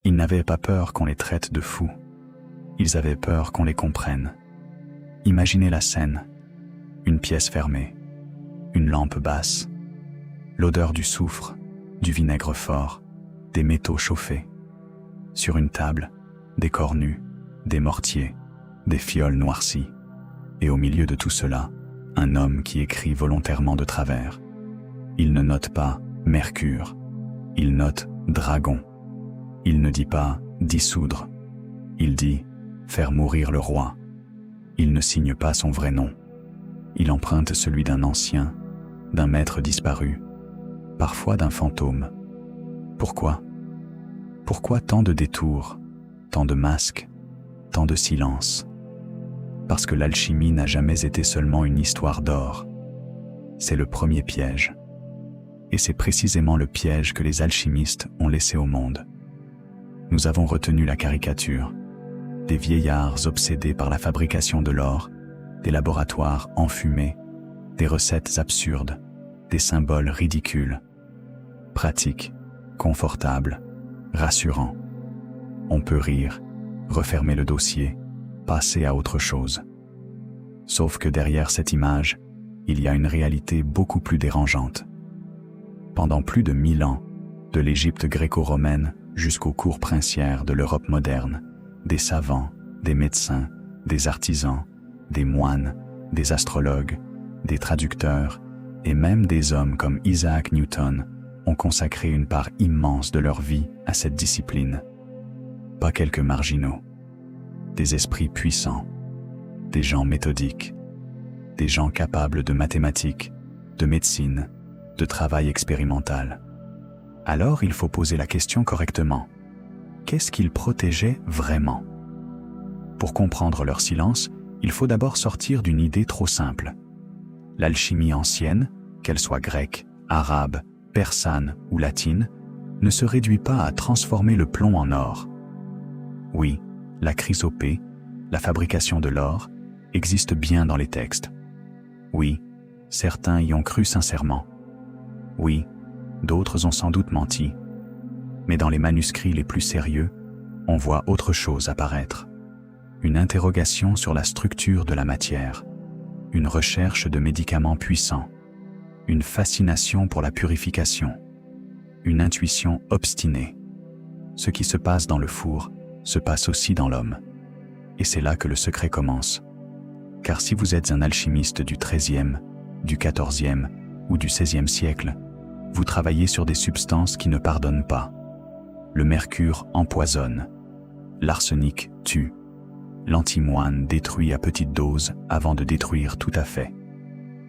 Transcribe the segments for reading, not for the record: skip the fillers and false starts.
Ils n'avaient pas peur qu'on les traite de fous. Ils avaient peur qu'on les comprenne. Imaginez la scène. Une pièce fermée, une lampe basse, l'odeur du soufre, du vinaigre fort, des métaux chauffés. Sur une table, des corps nus, des mortiers, des fioles noircies. Et au milieu de tout cela, un homme qui écrit volontairement de travers. Il ne note pas Mercure, il note Dragon. Il ne dit pas dissoudre, il dit faire mourir le roi. Il ne signe pas son vrai nom. Il emprunte celui d'un ancien, d'un maître disparu, parfois d'un fantôme. Pourquoi ? Pourquoi tant de détours, tant de masques, tant de silence ? Parce que l'alchimie n'a jamais été seulement une histoire d'or. C'est le premier piège. Et c'est précisément le piège que les alchimistes ont laissé au monde. Nous avons retenu la caricature, des vieillards obsédés par la fabrication de l'or, des laboratoires enfumés, des recettes absurdes, des symboles ridicules, pratiques, confortables, rassurants. On peut rire, refermer le dossier, passer à autre chose. Sauf que derrière cette image, il y a une réalité beaucoup plus dérangeante. Pendant plus de 1000 ans, de l'Égypte gréco-romaine jusqu'aux cours princières de l'Europe moderne, des savants, des médecins, des artisans, des moines, des astrologues, des traducteurs et même des hommes comme Isaac Newton ont consacré une part immense de leur vie à cette discipline. Pas quelques marginaux, des esprits puissants, des gens méthodiques, des gens capables de mathématiques, de médecine, de travail expérimental. Alors il faut poser la question correctement. Qu'est-ce qu'ils protégeaient vraiment ? Pour comprendre leur silence, il faut d'abord sortir d'une idée trop simple. L'alchimie ancienne, qu'elle soit grecque, arabe, persane ou latine, ne se réduit pas à transformer le plomb en or. Oui, la chrysopée, la fabrication de l'or, existe bien dans les textes. Oui, certains y ont cru sincèrement. Oui, d'autres ont sans doute menti. Mais dans les manuscrits les plus sérieux, on voit autre chose apparaître. Une interrogation sur la structure de la matière, une recherche de médicaments puissants, une fascination pour la purification, une intuition obstinée. Ce qui se passe dans le four se passe aussi dans l'homme. Et c'est là que le secret commence. Car si vous êtes un alchimiste du XIIIe, du XIVe ou du XVIe siècle, vous travaillez sur des substances qui ne pardonnent pas. Le mercure empoisonne, l'arsenic tue, l'antimoine détruit à petite dose avant de détruire tout à fait.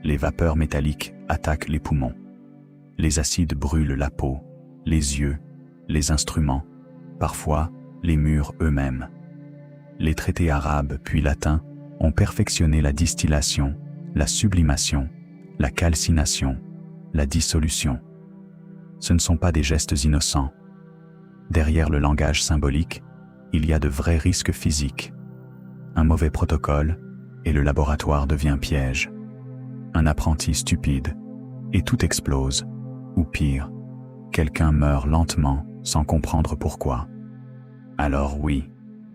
Les vapeurs métalliques attaquent les poumons. Les acides brûlent la peau, les yeux, les instruments, parfois les murs eux-mêmes. Les traités arabes puis latins ont perfectionné la distillation, la sublimation, la calcination, la dissolution. Ce ne sont pas des gestes innocents. Derrière le langage symbolique, il y a de vrais risques physiques. Un mauvais protocole et le laboratoire devient piège. Un apprenti stupide et tout explose. Ou pire, quelqu'un meurt lentement sans comprendre pourquoi. Alors oui,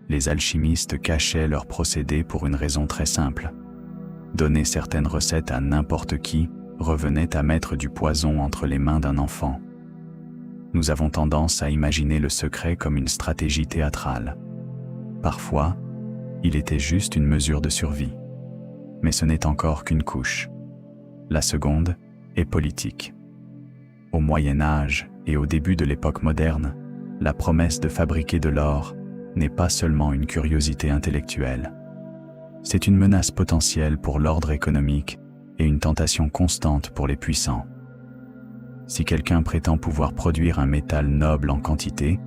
les alchimistes cachaient leurs procédés pour une raison très simple. Donner certaines recettes à n'importe qui revenait à mettre du poison entre les mains d'un enfant. Nous avons tendance à imaginer le secret comme une stratégie théâtrale. Parfois, il était juste une mesure de survie. Mais ce n'est encore qu'une couche. La seconde est politique. Au Moyen Âge et au début de l'époque moderne, la promesse de fabriquer de l'or n'est pas seulement une curiosité intellectuelle. C'est une menace potentielle pour l'ordre économique et une tentation constante pour les puissants. Si quelqu'un prétend pouvoir produire un métal noble en quantité,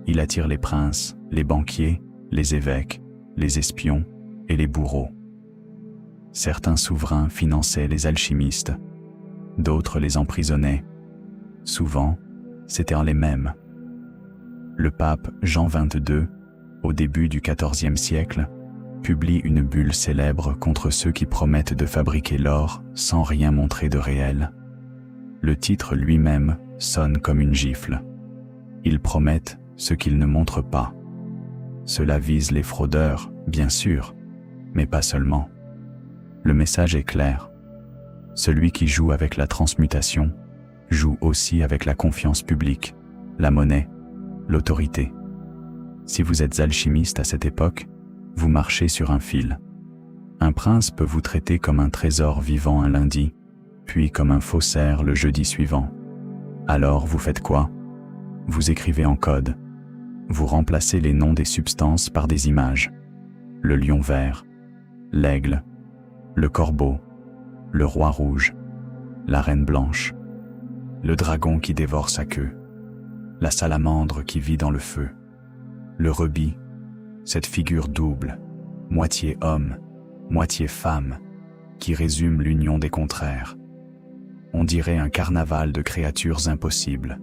il attire les princes, les banquiers, les évêques, les espions et les bourreaux. Certains souverains finançaient les alchimistes, d'autres les emprisonnaient. Souvent, c'étaient les mêmes. Le pape Jean XXII, au début du XIVe siècle, publie une bulle célèbre contre ceux qui promettent de fabriquer l'or sans rien montrer de réel. Le titre lui-même sonne comme une gifle. Ils promettent ce qu'ils ne montrent pas. Cela vise les fraudeurs, bien sûr, mais pas seulement. Le message est clair. Celui qui joue avec la transmutation joue aussi avec la confiance publique, la monnaie, l'autorité. Si vous êtes alchimiste à cette époque, vous marchez sur un fil. Un prince peut vous traiter comme un trésor vivant un lundi, puis comme un faussaire le jeudi suivant. Alors vous faites quoi? Vous écrivez en code. Vous remplacez les noms des substances par des images. Le lion vert, l'aigle, le corbeau, le roi rouge, la reine blanche, le dragon qui dévore sa queue, la salamandre qui vit dans le feu, le rubis, cette figure double, moitié homme, moitié femme, qui résume l'union des contraires. On dirait un carnaval de créatures impossibles.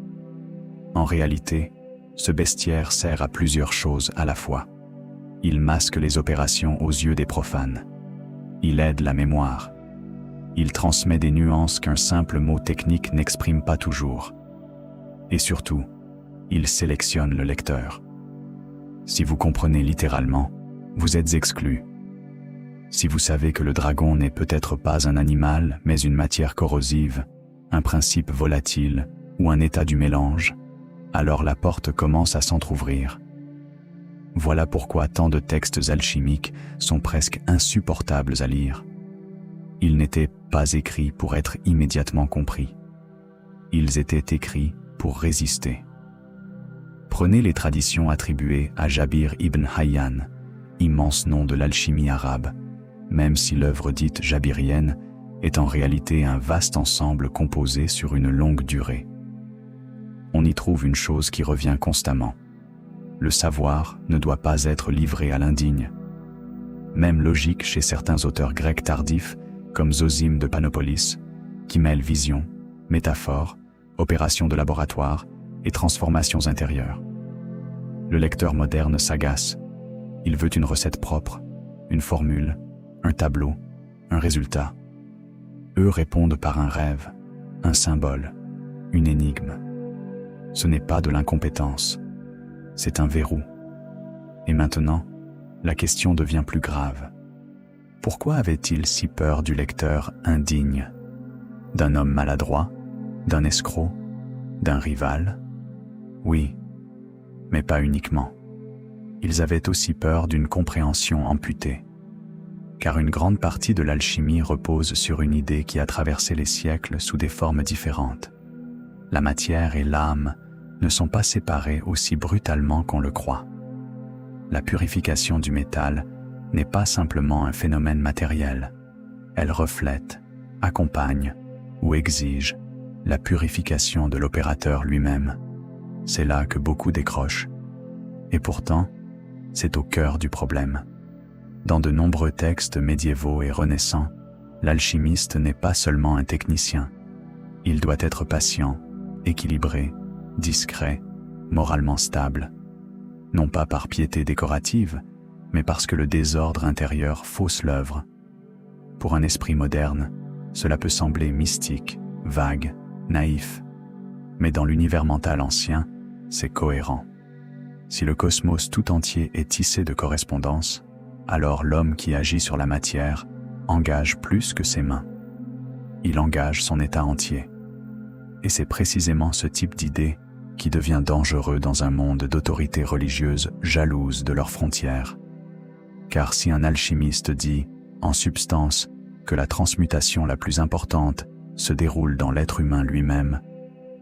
En réalité, ce bestiaire sert à plusieurs choses à la fois. Il masque les opérations aux yeux des profanes. Il aide la mémoire. Il transmet des nuances qu'un simple mot technique n'exprime pas toujours. Et surtout, il sélectionne le lecteur. Si vous comprenez littéralement, vous êtes exclu. Si vous savez que le dragon n'est peut-être pas un animal, mais une matière corrosive, un principe volatile ou un état du mélange, alors la porte commence à s'entr'ouvrir. Voilà pourquoi tant de textes alchimiques sont presque insupportables à lire. Ils n'étaient pas écrits pour être immédiatement compris. Ils étaient écrits pour résister. Prenez les traditions attribuées à Jabir ibn Hayyan, immense nom de l'alchimie arabe, même si l'œuvre dite jabirienne est en réalité un vaste ensemble composé sur une longue durée. On y trouve une chose qui revient constamment. Le savoir ne doit pas être livré à l'indigne. Même logique chez certains auteurs grecs tardifs, comme Zosime de Panopolis, qui mêle vision, métaphore, opérations de laboratoire et transformations intérieures. Le lecteur moderne s'agace. Il veut une recette propre, une formule, un tableau, un résultat. Eux répondent par un rêve, un symbole, une énigme. Ce n'est pas de l'incompétence, c'est un verrou. Et maintenant, la question devient plus grave. Pourquoi avait-il si peur du lecteur indigne? D'un homme maladroit? D'un escroc? D'un rival? Oui, mais pas uniquement. Ils avaient aussi peur d'une compréhension amputée. Car une grande partie de l'alchimie repose sur une idée qui a traversé les siècles sous des formes différentes. La matière et l'âme ne sont pas séparées aussi brutalement qu'on le croit. La purification du métal n'est pas simplement un phénomène matériel. Elle reflète, accompagne ou exige la purification de l'opérateur lui-même. C'est là que beaucoup décrochent. Et pourtant, c'est au cœur du problème. Dans de nombreux textes médiévaux et renaissants, l'alchimiste n'est pas seulement un technicien. Il doit être patient, équilibré, discret, moralement stable. Non pas par piété décorative, mais parce que le désordre intérieur fausse l'œuvre. Pour un esprit moderne, cela peut sembler mystique, vague, naïf. Mais dans l'univers mental ancien, c'est cohérent. Si le cosmos tout entier est tissé de correspondances, alors l'homme qui agit sur la matière engage plus que ses mains. Il engage son état entier. Et c'est précisément ce type d'idée qui devient dangereux dans un monde d'autorités religieuses jalouses de leurs frontières. Car si un alchimiste dit, en substance, que la transmutation la plus importante se déroule dans l'être humain lui-même,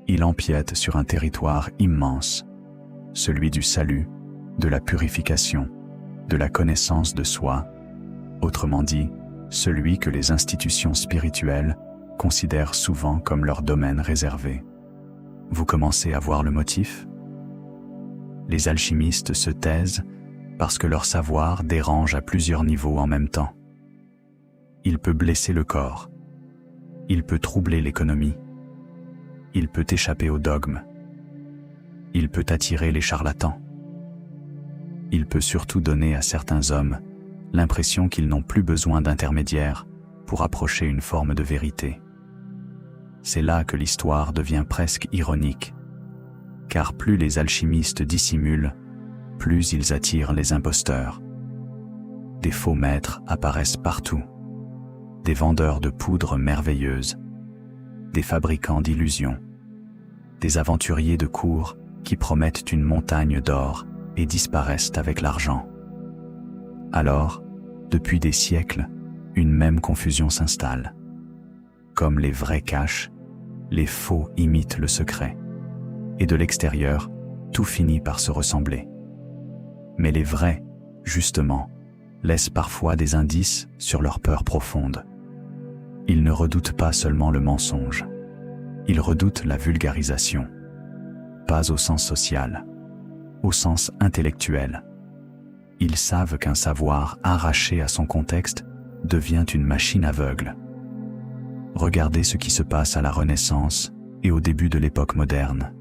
il empiète sur un territoire immense, celui du salut, de la purification, de la connaissance de soi, autrement dit, celui que les institutions spirituelles considèrent souvent comme leur domaine réservé. Vous commencez à voir le motif? Les alchimistes se taisent parce que leur savoir dérange à plusieurs niveaux en même temps. Il peut blesser le corps, il peut troubler l'économie, il peut échapper au dogme, il peut attirer les charlatans. Il peut surtout donner à certains hommes l'impression qu'ils n'ont plus besoin d'intermédiaires pour approcher une forme de vérité. C'est là que l'histoire devient presque ironique. car plus les alchimistes dissimulent, plus ils attirent les imposteurs. Des faux maîtres apparaissent partout, des vendeurs de poudres merveilleuses, des fabricants d'illusions, des aventuriers de cour qui promettent une montagne d'or et disparaissent avec l'argent. Alors, depuis des siècles, une même confusion s'installe. Comme les vrais cachent, les faux imitent le secret. Et de l'extérieur, tout finit par se ressembler. Mais les vrais, justement, laissent parfois des indices sur leur peur profonde. Ils ne redoutent pas seulement le mensonge, ils redoutent la vulgarisation. Pas au sens social, au sens intellectuel. Ils savent qu'un savoir arraché à son contexte devient une machine aveugle. Regardez ce qui se passe à la Renaissance et au début de l'époque moderne.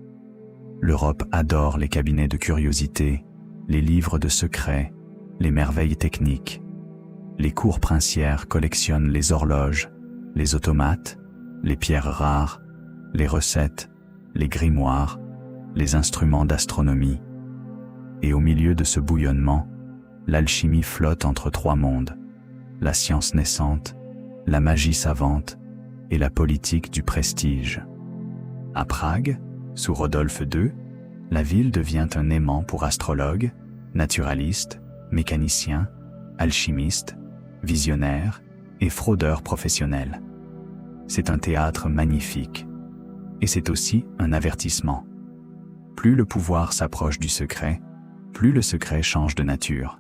L'Europe adore les cabinets de curiosité, les livres de secrets, les merveilles techniques. Les cours princières collectionnent les horloges, les automates, les pierres rares, les recettes, les grimoires, les instruments d'astronomie. Et au milieu de ce bouillonnement, l'alchimie flotte entre trois mondes, la science naissante, la magie savante et la politique du prestige. À Prague, sous Rodolphe II, la ville devient un aimant pour astrologues, naturalistes, mécaniciens, alchimistes, visionnaires et fraudeurs professionnels. C'est un théâtre magnifique, et c'est aussi un avertissement. Plus le pouvoir s'approche du secret, plus le secret change de nature.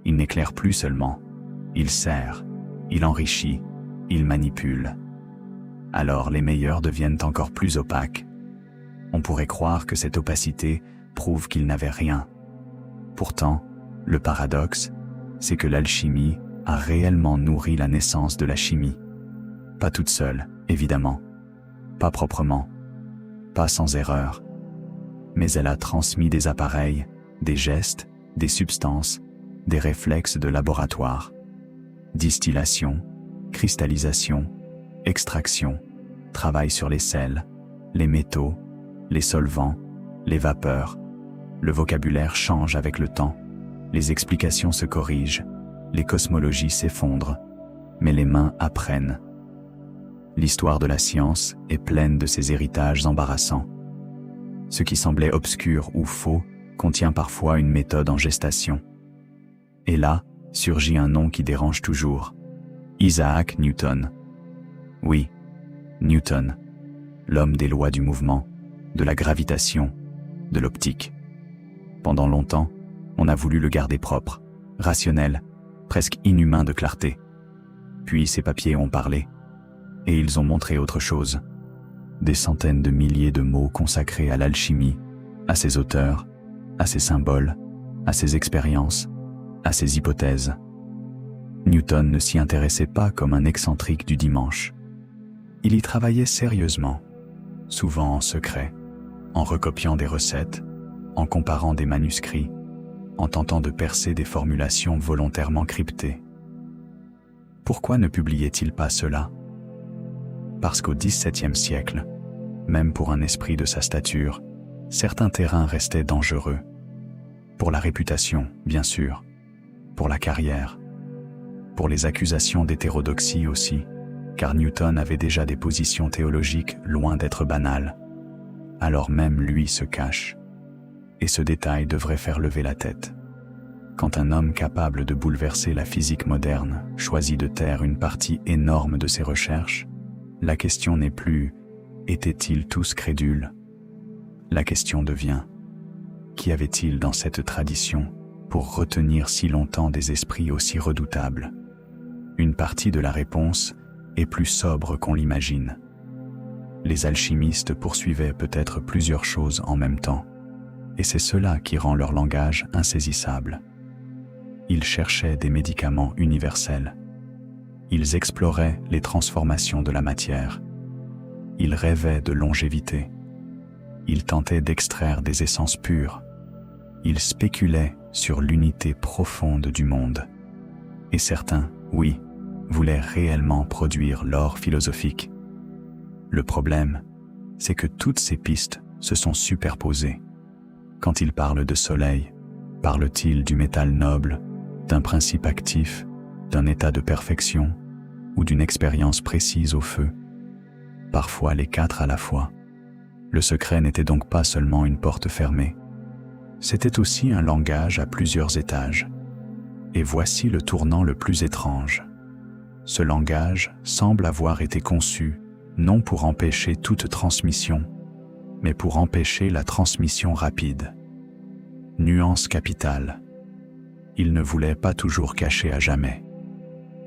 Il n'éclaire plus seulement, il sert, il enrichit, il manipule. Alors les meilleurs deviennent encore plus opaques. On pourrait croire que cette opacité prouve qu'ils n'avaient rien. Pourtant, le paradoxe, c'est que l'alchimie a réellement nourri la naissance de la chimie. Pas toute seule, évidemment. Pas proprement. Pas sans erreur. Mais elle a transmis des appareils, des gestes, des substances, des réflexes de laboratoire. Distillation, cristallisation, extraction, travail sur les sels, les métaux, les solvants, les vapeurs. Le vocabulaire change avec le temps, les explications se corrigent, les cosmologies s'effondrent, mais les mains apprennent. L'histoire de la science est pleine de ces héritages embarrassants. Ce qui semblait obscur ou faux contient parfois une méthode en gestation. Et là, surgit un nom qui dérange toujours. Isaac Newton. Oui, Newton, l'homme des lois du mouvement, de la gravitation, de l'optique. Pendant longtemps, on a voulu le garder propre, rationnel, presque inhumain de clarté. Puis ses papiers ont parlé, et ils ont montré autre chose. Des centaines de milliers de mots consacrés à l'alchimie, à ses auteurs, à ses symboles, à ses expériences, à ses hypothèses. Newton ne s'y intéressait pas comme un excentrique du dimanche. Il y travaillait sérieusement, souvent en secret, en recopiant des recettes, en comparant des manuscrits, en tentant de percer des formulations volontairement cryptées. Pourquoi ne publiait-il pas cela ? Parce qu'au XVIIe siècle, même pour un esprit de sa stature, certains terrains restaient dangereux. Pour la réputation, bien sûr, pour la carrière, pour les accusations d'hétérodoxie aussi, car Newton avait déjà des positions théologiques loin d'être banales. Alors même lui se cache. Et ce détail devrait faire lever la tête. Quand un homme capable de bouleverser la physique moderne choisit de taire une partie énorme de ses recherches, la question n'est plus « étaient-ils tous crédules ?» La question devient « qu'y avait-il dans cette tradition pour retenir si longtemps des esprits aussi redoutables ?» Une partie de la réponse est plus sobre qu'on l'imagine. Les alchimistes poursuivaient peut-être plusieurs choses en même temps, et c'est cela qui rend leur langage insaisissable. Ils cherchaient des médicaments universels. Ils exploraient les transformations de la matière. Ils rêvaient de longévité. Ils tentaient d'extraire des essences pures. Ils spéculaient sur l'unité profonde du monde. Et certains, oui, voulaient réellement produire l'or philosophique. Le problème, c'est que toutes ces pistes se sont superposés. Quand il parle de soleil, parle-t-il du métal noble, d'un principe actif, d'un état de perfection ou d'une expérience précise au feu? Parfois les quatre à la fois. Le secret n'était donc pas seulement une porte fermée. C'était aussi un langage à plusieurs étages. Et voici le tournant le plus étrange. Ce langage semble avoir été conçu non pour empêcher toute transmission, mais pour empêcher la transmission rapide. Nuance capitale. Il ne voulait pas toujours cacher à jamais.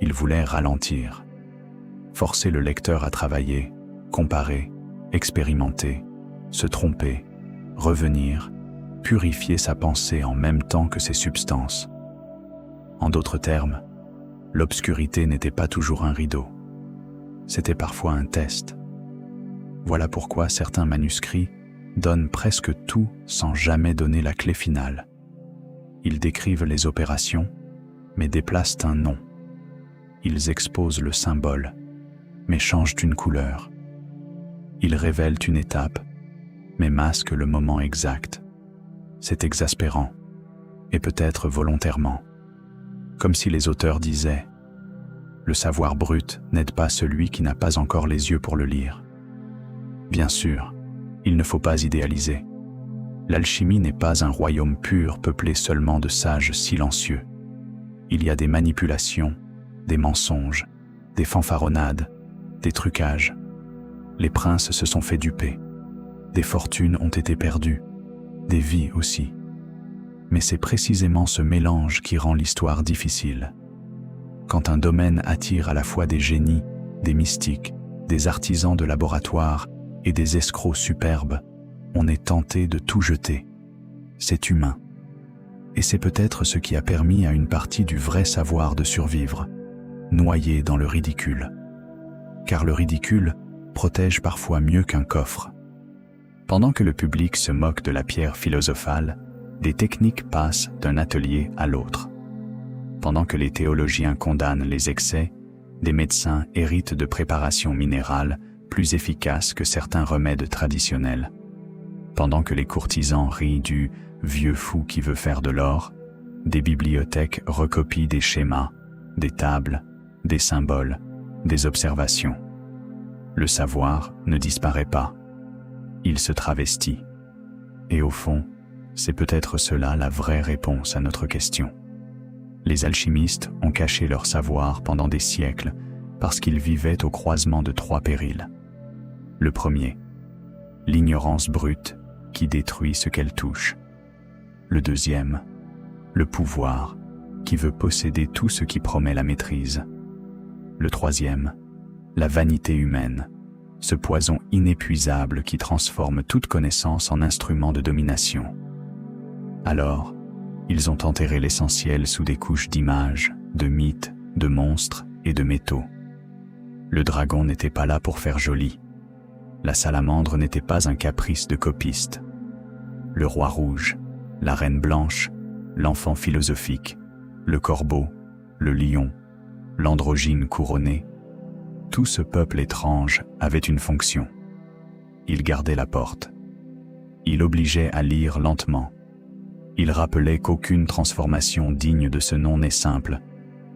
Il voulait ralentir. Forcer le lecteur à travailler, comparer, expérimenter, se tromper, revenir, purifier sa pensée en même temps que ses substances. En d'autres termes, l'obscurité n'était pas toujours un rideau. C'était parfois un test. Voilà pourquoi certains manuscrits donnent presque tout sans jamais donner la clé finale. Ils décrivent les opérations, mais déplacent un nom. Ils exposent le symbole, mais changent une couleur. Ils révèlent une étape, mais masquent le moment exact. C'est exaspérant, et peut-être volontairement. Comme si les auteurs disaient « Le savoir brut n'aide pas celui qui n'a pas encore les yeux pour le lire ». Bien sûr, il ne faut pas idéaliser. L'alchimie n'est pas un royaume pur peuplé seulement de sages silencieux. Il y a des manipulations, des mensonges, des fanfaronnades, des trucages. Les princes se sont fait duper. Des fortunes ont été perdues, des vies aussi. Mais c'est précisément ce mélange qui rend l'histoire difficile. Quand un domaine attire à la fois des génies, des mystiques, des artisans de laboratoire et des escrocs superbes, on est tenté de tout jeter. C'est humain. Et c'est peut-être ce qui a permis à une partie du vrai savoir de survivre, noyé dans le ridicule. Car le ridicule protège parfois mieux qu'un coffre. Pendant que le public se moque de la pierre philosophale, des techniques passent d'un atelier à l'autre. Pendant que les théologiens condamnent les excès, des médecins héritent de préparations minérales plus efficaces que certains remèdes traditionnels. Pendant que les courtisans rient du « vieux fou qui veut faire de l'or », des bibliothèques recopient des schémas, des tables, des symboles, des observations. Le savoir ne disparaît pas. Il se travestit. Et au fond, c'est peut-être cela la vraie réponse à notre question. Les alchimistes ont caché leur savoir pendant des siècles parce qu'ils vivaient au croisement de trois périls. Le premier, l'ignorance brute qui détruit ce qu'elle touche. Le deuxième, le pouvoir qui veut posséder tout ce qui promet la maîtrise. Le troisième, la vanité humaine, ce poison inépuisable qui transforme toute connaissance en instrument de domination. Alors, ils ont enterré l'essentiel sous des couches d'images, de mythes, de monstres et de métaux. Le dragon n'était pas là pour faire joli. La salamandre n'était pas un caprice de copiste. Le roi rouge, la reine blanche, l'enfant philosophique, le corbeau, le lion, l'androgyne couronné, tout ce peuple étrange avait une fonction. Il gardait la porte. Il obligeait à lire lentement. Il rappelait qu'aucune transformation digne de ce nom n'est simple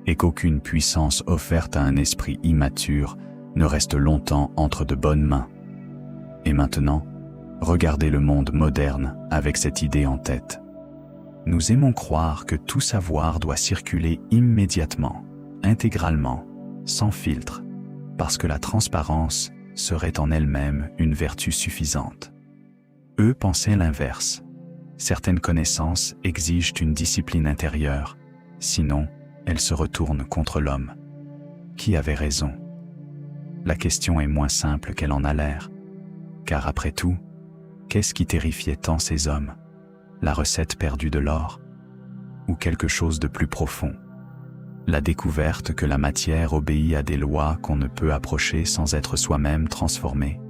et qu'aucune puissance offerte à un esprit immature ne reste longtemps entre de bonnes mains. Et maintenant, regardez le monde moderne avec cette idée en tête. Nous aimons croire que tout savoir doit circuler immédiatement, intégralement, sans filtre, parce que la transparence serait en elle-même une vertu suffisante. Eux pensaient l'inverse. Certaines connaissances exigent une discipline intérieure, sinon elles se retournent contre l'homme. Qui avait raison? La question est moins simple qu'elle en a l'air, car après tout, qu'est-ce qui terrifiait tant ces hommes? La recette perdue de l'or? Ou quelque chose de plus profond? La découverte que la matière obéit à des lois qu'on ne peut approcher sans être soi-même transformé?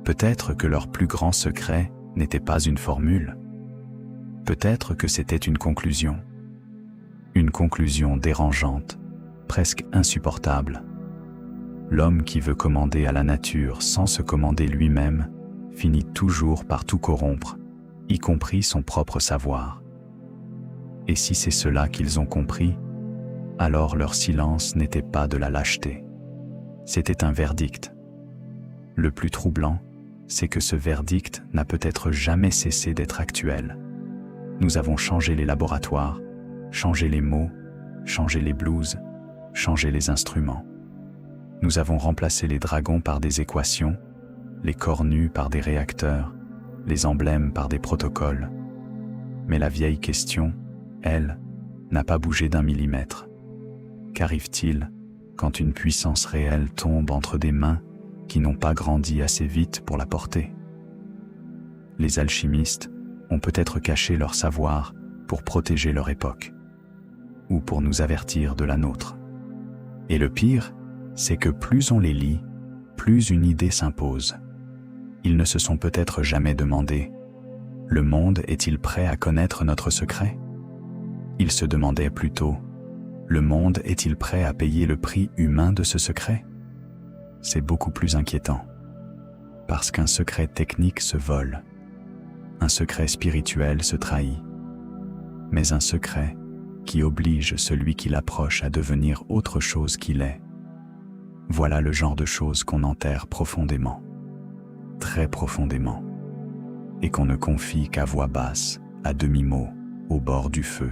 Peut-être que leur plus grand secret n'était pas une formule. Peut-être que c'était une conclusion dérangeante, presque insupportable. L'homme qui veut commander à la nature sans se commander lui-même finit toujours par tout corrompre, y compris son propre savoir. Et si c'est cela qu'ils ont compris, alors leur silence n'était pas de la lâcheté. C'était un verdict. Le plus troublant, c'est que ce verdict n'a peut-être jamais cessé d'être actuel. Nous avons changé les laboratoires, changé les mots, changé les blues, changé les instruments. Nous avons remplacé les dragons par des équations, les corps nus par des réacteurs, les emblèmes par des protocoles. Mais la vieille question, elle, n'a pas bougé d'un millimètre. Qu'arrive-t-il quand une puissance réelle tombe entre des mains qui n'ont pas grandi assez vite pour la porter? Les alchimistes ont peut-être caché leur savoir pour protéger leur époque, ou pour nous avertir de la nôtre. Et le pire, c'est que plus on les lit, plus une idée s'impose. Ils ne se sont peut-être jamais demandé « Le monde est-il prêt à connaître notre secret ?» Ils se demandaient plutôt « Le monde est-il prêt à payer le prix humain de ce secret ?» C'est beaucoup plus inquiétant, parce qu'un secret technique se vole, un secret spirituel se trahit, mais un secret qui oblige celui qui l'approche à devenir autre chose qu'il est. Voilà le genre de choses qu'on enterre profondément, très profondément, et qu'on ne confie qu'à voix basse, à demi-mot, au bord du feu,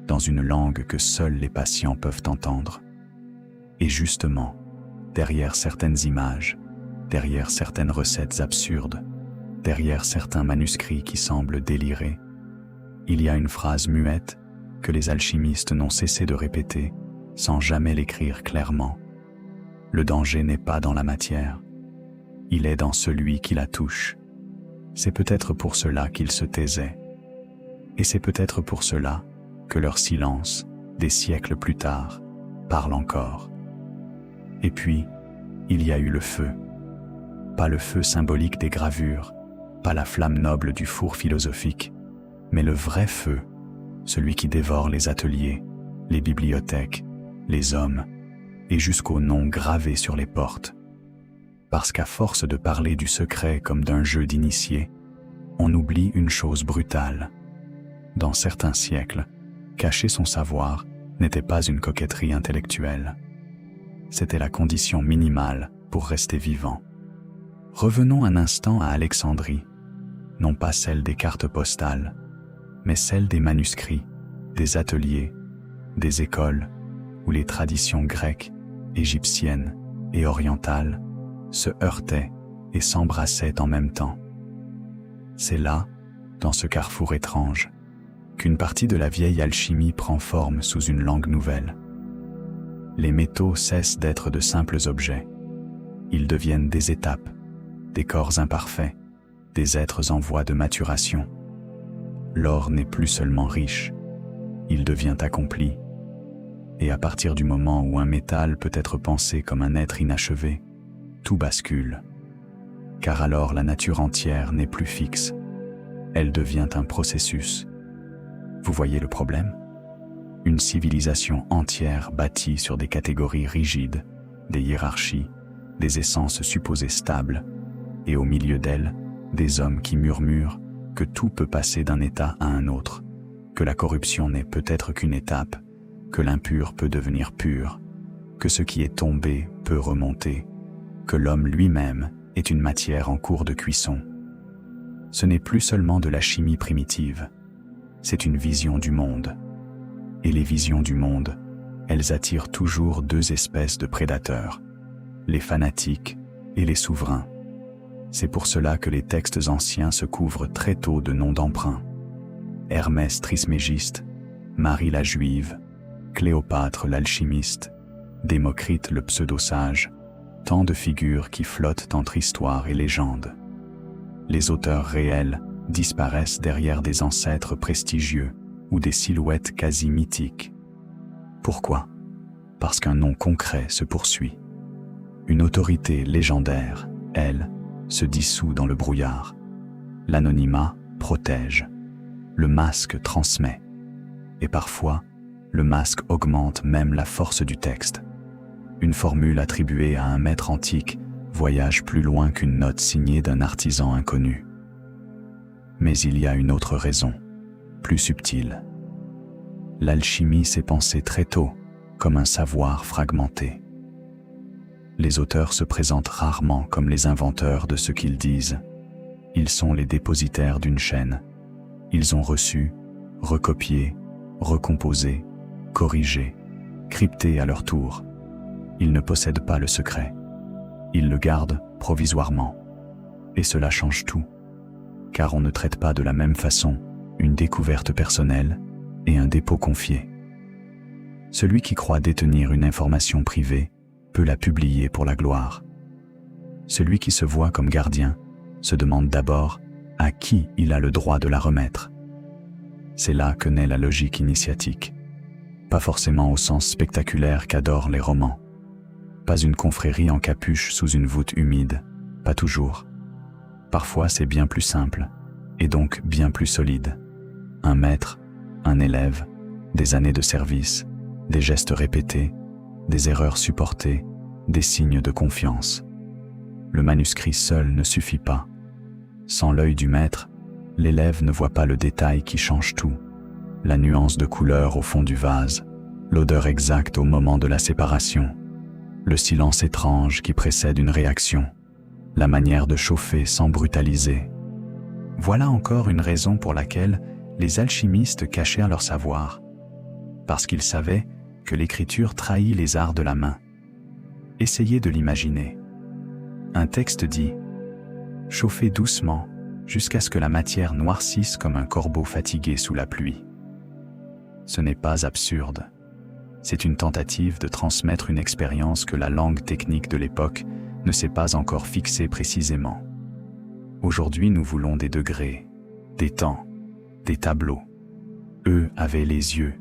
dans une langue que seuls les patients peuvent entendre. Et justement, derrière certaines images, derrière certaines recettes absurdes, derrière certains manuscrits qui semblent délirer, il y a une phrase muette que les alchimistes n'ont cessé de répéter sans jamais l'écrire clairement. Le danger n'est pas dans la matière, il est dans celui qui la touche. C'est peut-être pour cela qu'ils se taisaient. Et c'est peut-être pour cela que leur silence, des siècles plus tard, parle encore. Et puis, il y a eu le feu. Pas le feu symbolique des gravures, pas la flamme noble du four philosophique, mais le vrai feu, celui qui dévore les ateliers, les bibliothèques, les hommes, et jusqu'aux noms gravés sur les portes. Parce qu'à force de parler du secret comme d'un jeu d'initié, on oublie une chose brutale. Dans certains siècles, cacher son savoir n'était pas une coquetterie intellectuelle. C'était la condition minimale pour rester vivant. Revenons un instant à Alexandrie, non pas celle des cartes postales, mais celle des manuscrits, des ateliers, des écoles, où les traditions grecques, égyptiennes et orientales se heurtaient et s'embrassaient en même temps. C'est là, dans ce carrefour étrange, qu'une partie de la vieille alchimie prend forme sous une langue nouvelle. Les métaux cessent d'être de simples objets. Ils deviennent des étapes, des corps imparfaits, des êtres en voie de maturation. L'or n'est plus seulement riche, il devient accompli. Et à partir du moment où un métal peut être pensé comme un être inachevé, tout bascule. Car alors la nature entière n'est plus fixe, elle devient un processus. Vous voyez le problème? Une civilisation entière bâtie sur des catégories rigides, des hiérarchies, des essences supposées stables, et au milieu d'elles, des hommes qui murmurent que tout peut passer d'un état à un autre, que la corruption n'est peut-être qu'une étape, que l'impur peut devenir pur, que ce qui est tombé peut remonter, que l'homme lui-même est une matière en cours de cuisson. Ce n'est plus seulement de la chimie primitive, c'est une vision du monde. Et les visions du monde, elles attirent toujours deux espèces de prédateurs, les fanatiques et les souverains. C'est pour cela que les textes anciens se couvrent très tôt de noms d'emprunts. Hermès Trismégiste, Marie la Juive, Cléopâtre l'alchimiste, Démocrite le pseudo-sage, tant de figures qui flottent entre histoire et légende. Les auteurs réels disparaissent derrière des ancêtres prestigieux ou des silhouettes quasi mythiques. Pourquoi? Parce qu'un nom concret se poursuit. Une autorité légendaire, elle, se dissout dans le brouillard. L'anonymat protège. Le masque transmet. Et parfois, le masque augmente même la force du texte. Une formule attribuée à un maître antique voyage plus loin qu'une note signée d'un artisan inconnu. Mais il y a une autre raison, plus subtile. L'alchimie s'est pensée très tôt comme un savoir fragmenté. Les auteurs se présentent rarement comme les inventeurs de ce qu'ils disent. Ils sont les dépositaires d'une chaîne. Ils ont reçu, recopié, recomposé, corrigé, crypté à leur tour. Ils ne possèdent pas le secret. Ils le gardent provisoirement. Et cela change tout, car on ne traite pas de la même façon une découverte personnelle et un dépôt confié. Celui qui croit détenir une information privée peut la publier pour la gloire. Celui qui se voit comme gardien se demande d'abord à qui il a le droit de la remettre. C'est là que naît la logique initiatique, pas forcément au sens spectaculaire qu'adorent les romans. Pas une confrérie en capuche sous une voûte humide, pas toujours. Parfois c'est bien plus simple, et donc bien plus solide. Un maître, un élève, des années de service, des gestes répétés, des erreurs supportées, des signes de confiance. Le manuscrit seul ne suffit pas. Sans l'œil du maître, l'élève ne voit pas le détail qui change tout, la nuance de couleur au fond du vase, l'odeur exacte au moment de la séparation, le silence étrange qui précède une réaction, la manière de chauffer sans brutaliser. Voilà encore une raison pour laquelle les alchimistes cachèrent leur savoir, parce qu'ils savaient que l'écriture trahit les arts de la main. Essayez de l'imaginer. Un texte dit « Chauffez doucement jusqu'à ce que la matière noircisse comme un corbeau fatigué sous la pluie ». Ce n'est pas absurde. C'est une tentative de transmettre une expérience que la langue technique de l'époque ne s'est pas encore fixée précisément. Aujourd'hui, nous voulons des degrés, des temps, des tableaux. Eux avaient les yeux,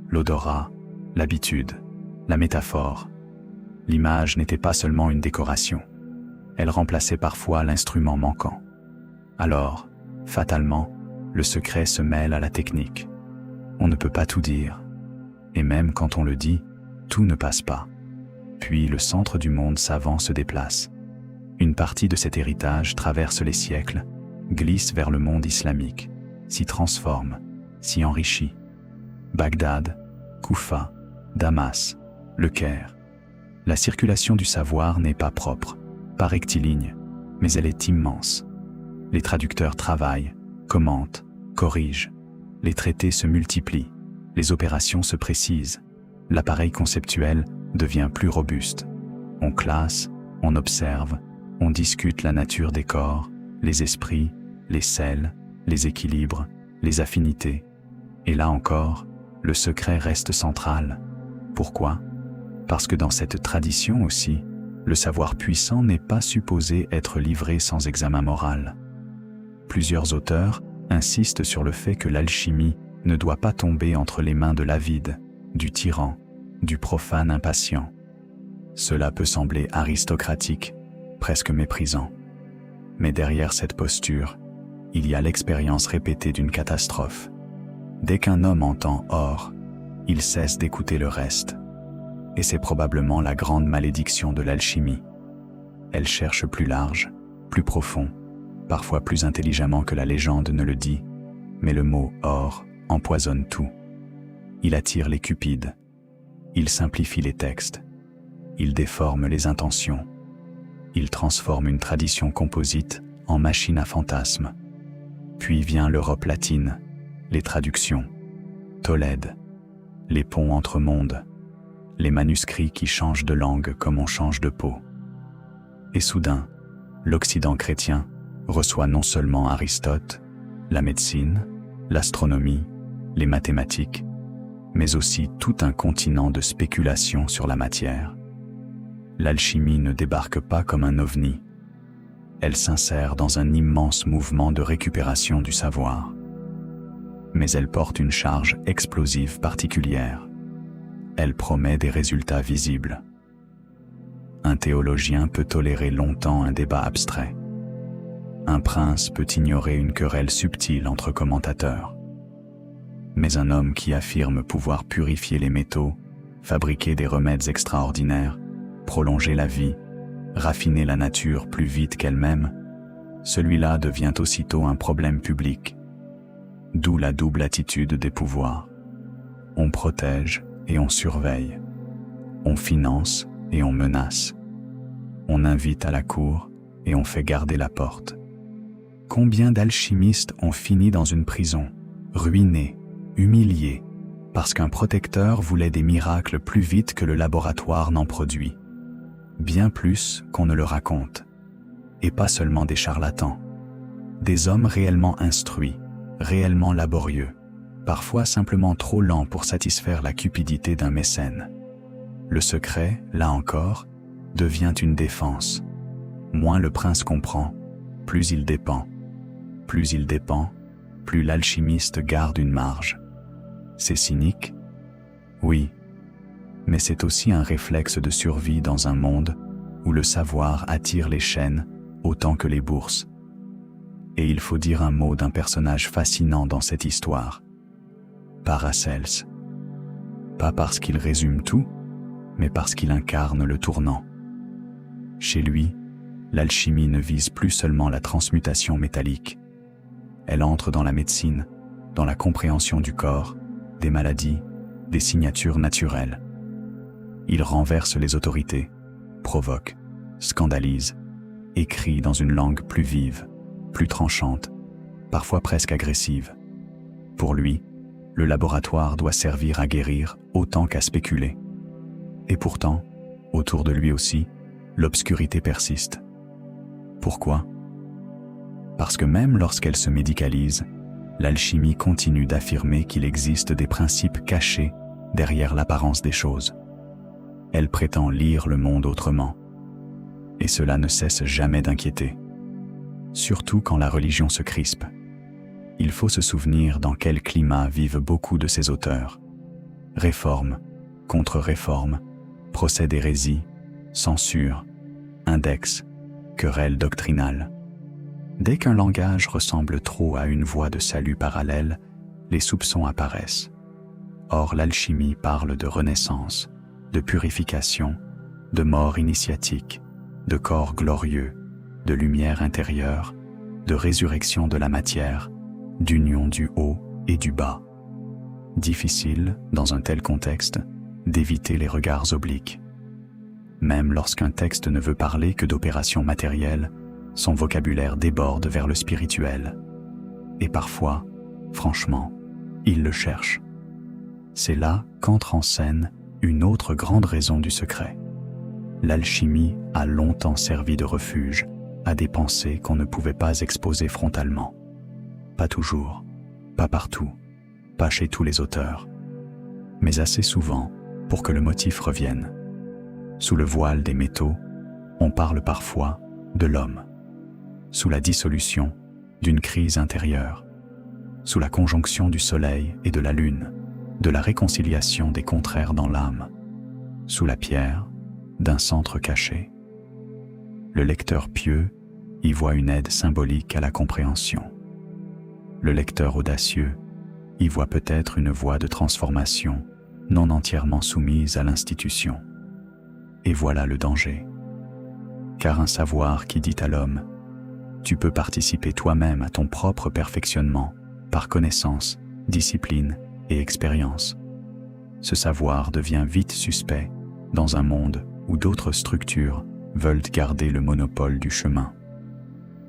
l'odorat, l'habitude, la métaphore. L'image n'était pas seulement une décoration. Elle remplaçait parfois l'instrument manquant. Alors, fatalement, le secret se mêle à la technique. On ne peut pas tout dire. Et même quand on le dit, tout ne passe pas. Puis le centre du monde savant se déplace. Une partie de cet héritage traverse les siècles, glisse vers le monde islamique, s'y transforme, s'y enrichit. Bagdad, Koufa, Damas, Le Caire. La circulation du savoir n'est pas propre, pas rectiligne, mais elle est immense. Les traducteurs travaillent, commentent, corrigent. Les traités se multiplient, les opérations se précisent. L'appareil conceptuel devient plus robuste. On classe, on observe, on discute la nature des corps, les esprits, les sels, les équilibres, les affinités. Et là encore, le secret reste central. Pourquoi ? Parce que dans cette tradition aussi, le savoir puissant n'est pas supposé être livré sans examen moral. Plusieurs auteurs insistent sur le fait que l'alchimie ne doit pas tomber entre les mains de l'avide, du tyran, du profane impatient. Cela peut sembler aristocratique, presque méprisant. Mais derrière cette posture, il y a l'expérience répétée d'une catastrophe. Dès qu'un homme entend « or », il cesse d'écouter le reste. Et c'est probablement la grande malédiction de l'alchimie. Elle cherche plus large, plus profond, parfois plus intelligemment que la légende ne le dit, mais le mot « or » empoisonne tout. Il attire les cupides. Il simplifie les textes. Il déforme les intentions. Il transforme une tradition composite en machine à fantasmes. Puis vient l'Europe latine, les traductions, Tolède, les ponts entre mondes, les manuscrits qui changent de langue comme on change de peau. Et soudain, l'Occident chrétien reçoit non seulement Aristote, la médecine, l'astronomie, les mathématiques, mais aussi tout un continent de spéculation sur la matière. L'alchimie ne débarque pas comme un ovni. Elle s'insère dans un immense mouvement de récupération du savoir. Mais elle porte une charge explosive particulière. Elle promet des résultats visibles. Un théologien peut tolérer longtemps un débat abstrait. Un prince peut ignorer une querelle subtile entre commentateurs. Mais un homme qui affirme pouvoir purifier les métaux, fabriquer des remèdes extraordinaires, prolonger la vie, raffiner la nature plus vite qu'elle-même, celui-là devient aussitôt un problème public. D'où la double attitude des pouvoirs. On protège et on surveille. On finance et on menace. On invite à la cour et on fait garder la porte. Combien d'alchimistes ont fini dans une prison, ruinés, humiliés, parce qu'un protecteur voulait des miracles plus vite que le laboratoire n'en produit. Bien plus qu'on ne le raconte. Et pas seulement des charlatans. Des hommes réellement instruits, réellement laborieux, parfois simplement trop lents pour satisfaire la cupidité d'un mécène. Le secret, là encore, devient une défense. Moins le prince comprend, plus il dépend. Plus il dépend, plus l'alchimiste garde une marge. C'est cynique? Oui, mais c'est aussi un réflexe de survie dans un monde où le savoir attire les chaînes autant que les bourses. Et il faut dire un mot d'un personnage fascinant dans cette histoire. Paracelse. Pas parce qu'il résume tout, mais parce qu'il incarne le tournant. Chez lui, l'alchimie ne vise plus seulement la transmutation métallique. Elle entre dans la médecine, dans la compréhension du corps, des maladies, des signatures naturelles. Il renverse les autorités, provoque, scandalise, écrit dans une langue plus vive, plus tranchante, parfois presque agressive. Pour lui, le laboratoire doit servir à guérir autant qu'à spéculer. Et pourtant, autour de lui aussi, l'obscurité persiste. Pourquoi ? Parce que même lorsqu'elle se médicalise, l'alchimie continue d'affirmer qu'il existe des principes cachés derrière l'apparence des choses. Elle prétend lire le monde autrement. Et cela ne cesse jamais d'inquiéter. Surtout quand la religion se crispe. Il faut se souvenir dans quel climat vivent beaucoup de ces auteurs. Réforme, contre-réforme, procès d'hérésie, censure, index, querelle doctrinale. Dès qu'un langage ressemble trop à une voie de salut parallèle, les soupçons apparaissent. Or, l'alchimie parle de renaissance, de purification, de mort initiatique, de corps glorieux, de lumière intérieure, de résurrection de la matière, d'union du haut et du bas. Difficile, dans un tel contexte, d'éviter les regards obliques. Même lorsqu'un texte ne veut parler que d'opérations matérielles, son vocabulaire déborde vers le spirituel. Et parfois, franchement, il le cherche. C'est là qu'entre en scène une autre grande raison du secret. L'alchimie a longtemps servi de refuge à des pensées qu'on ne pouvait pas exposer frontalement. Pas toujours, pas partout, pas chez tous les auteurs, mais assez souvent pour que le motif revienne. Sous le voile des métaux, on parle parfois de l'homme. Sous la dissolution d'une crise intérieure, sous la conjonction du soleil et de la lune, de la réconciliation des contraires dans l'âme, sous la pierre d'un centre caché. Le lecteur pieux y voit une aide symbolique à la compréhension. Le lecteur audacieux y voit peut-être une voie de transformation non entièrement soumise à l'institution. Et voilà le danger. Car un savoir qui dit à l'homme « Tu peux participer toi-même à ton propre perfectionnement par connaissance, discipline et expérience », ce savoir devient vite suspect dans un monde où d'autres structures veulent garder le monopole du chemin.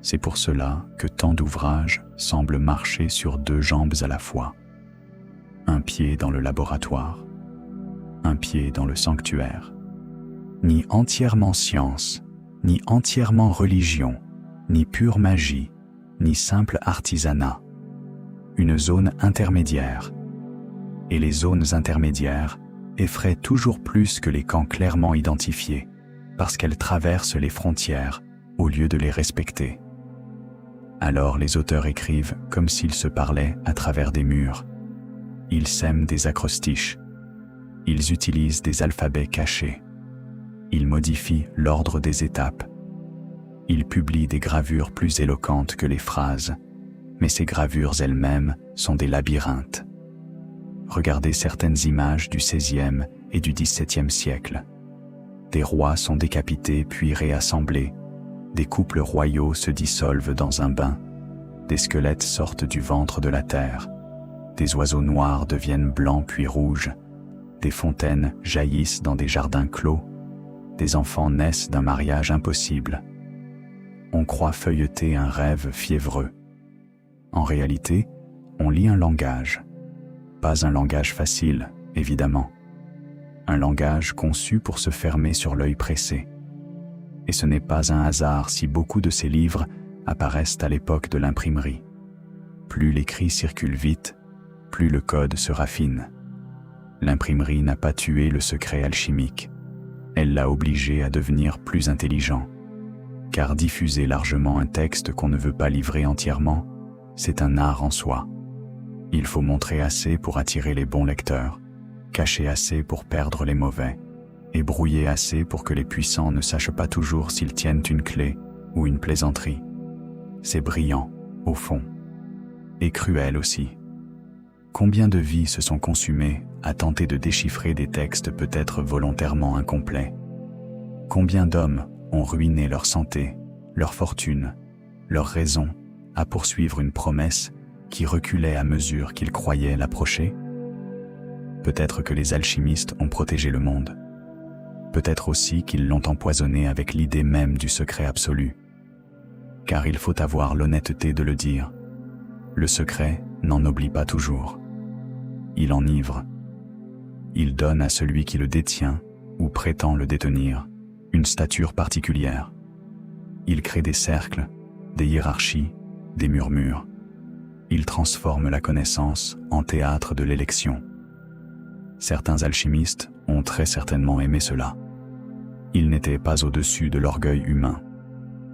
C'est pour cela que tant d'ouvrages semblent marcher sur deux jambes à la fois. Un pied dans le laboratoire, un pied dans le sanctuaire. Ni entièrement science, ni entièrement religion, ni pure magie, ni simple artisanat. Une zone intermédiaire. Et les zones intermédiaires effraient toujours plus que les camps clairement identifiés, parce qu'elles traversent les frontières au lieu de les respecter. Alors les auteurs écrivent comme s'ils se parlaient à travers des murs. Ils sèment des acrostiches. Ils utilisent des alphabets cachés. Ils modifient l'ordre des étapes. Ils publient des gravures plus éloquentes que les phrases, mais ces gravures elles-mêmes sont des labyrinthes. Regardez certaines images du XVIe et du XVIIe siècle. Des rois sont décapités puis réassemblés, des couples royaux se dissolvent dans un bain, des squelettes sortent du ventre de la terre, des oiseaux noirs deviennent blancs puis rouges, des fontaines jaillissent dans des jardins clos, des enfants naissent d'un mariage impossible. On croit feuilleter un rêve fiévreux. En réalité, on lit un langage. Pas un langage facile, évidemment. Un langage conçu pour se fermer sur l'œil pressé. Et ce n'est pas un hasard si beaucoup de ces livres apparaissent à l'époque de l'imprimerie. Plus l'écrit circule vite, plus le code se raffine. L'imprimerie n'a pas tué le secret alchimique. Elle l'a obligé à devenir plus intelligent. Car diffuser largement un texte qu'on ne veut pas livrer entièrement, c'est un art en soi. Il faut montrer assez pour attirer les bons lecteurs, cacher assez pour perdre les mauvais, et brouiller assez pour que les puissants ne sachent pas toujours s'ils tiennent une clé ou une plaisanterie. C'est brillant, au fond. Et cruel aussi. Combien de vies se sont consumées à tenter de déchiffrer des textes peut-être volontairement incomplets? Combien d'hommes ont ruiné leur santé, leur fortune, leur raison à poursuivre une promesse qui reculait à mesure qu'ils croyaient l'approcher? Peut-être que les alchimistes ont protégé le monde. Peut-être aussi qu'ils l'ont empoisonné avec l'idée même du secret absolu. Car il faut avoir l'honnêteté de le dire. Le secret n'en oublie pas toujours. Il enivre. Il donne à celui qui le détient, ou prétend le détenir, une stature particulière. Il crée des cercles, des hiérarchies, des murmures. Il transforme la connaissance en théâtre de l'élection. Certains alchimistes ont très certainement aimé cela. Ils n'étaient pas au-dessus de l'orgueil humain.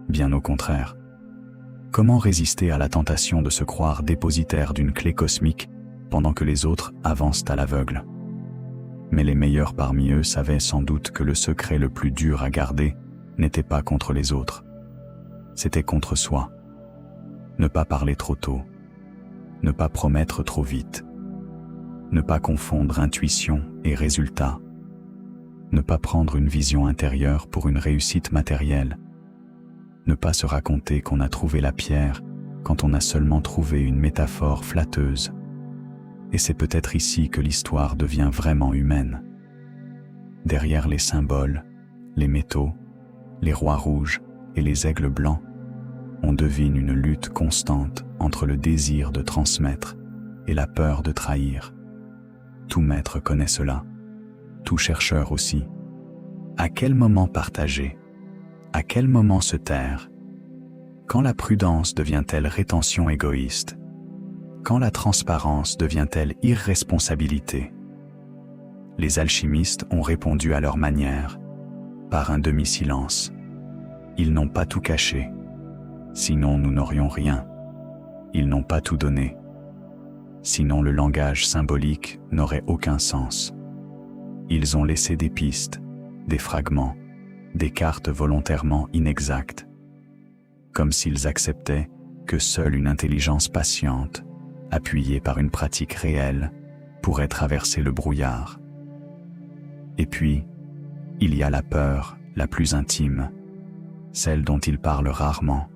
Bien au contraire. Comment résister à la tentation de se croire dépositaire d'une clé cosmique pendant que les autres avancent à l'aveugle? Mais les meilleurs parmi eux savaient sans doute que le secret le plus dur à garder n'était pas contre les autres. C'était contre soi. Ne pas parler trop tôt. Ne pas promettre trop vite. Ne pas confondre intuition et résultat. Ne pas prendre une vision intérieure pour une réussite matérielle. Ne pas se raconter qu'on a trouvé la pierre quand on a seulement trouvé une métaphore flatteuse. Et c'est peut-être ici que l'histoire devient vraiment humaine. Derrière les symboles, les métaux, les rois rouges et les aigles blancs, on devine une lutte constante entre le désir de transmettre et la peur de trahir. Tout maître connaît cela, tout chercheur aussi. À quel moment partager? À quel moment se taire? Quand la prudence devient-elle rétention égoïste? Quand la transparence devient-elle irresponsabilité? Les alchimistes ont répondu à leur manière, par un demi-silence. Ils n'ont pas tout caché, sinon nous n'aurions rien. Ils n'ont pas tout donné, sinon le langage symbolique n'aurait aucun sens. Ils ont laissé des pistes, des fragments, des cartes volontairement inexactes, comme s'ils acceptaient que seule une intelligence patiente, appuyée par une pratique réelle, pourrait traverser le brouillard. Et puis, il y a la peur la plus intime, celle dont ils parlent rarement,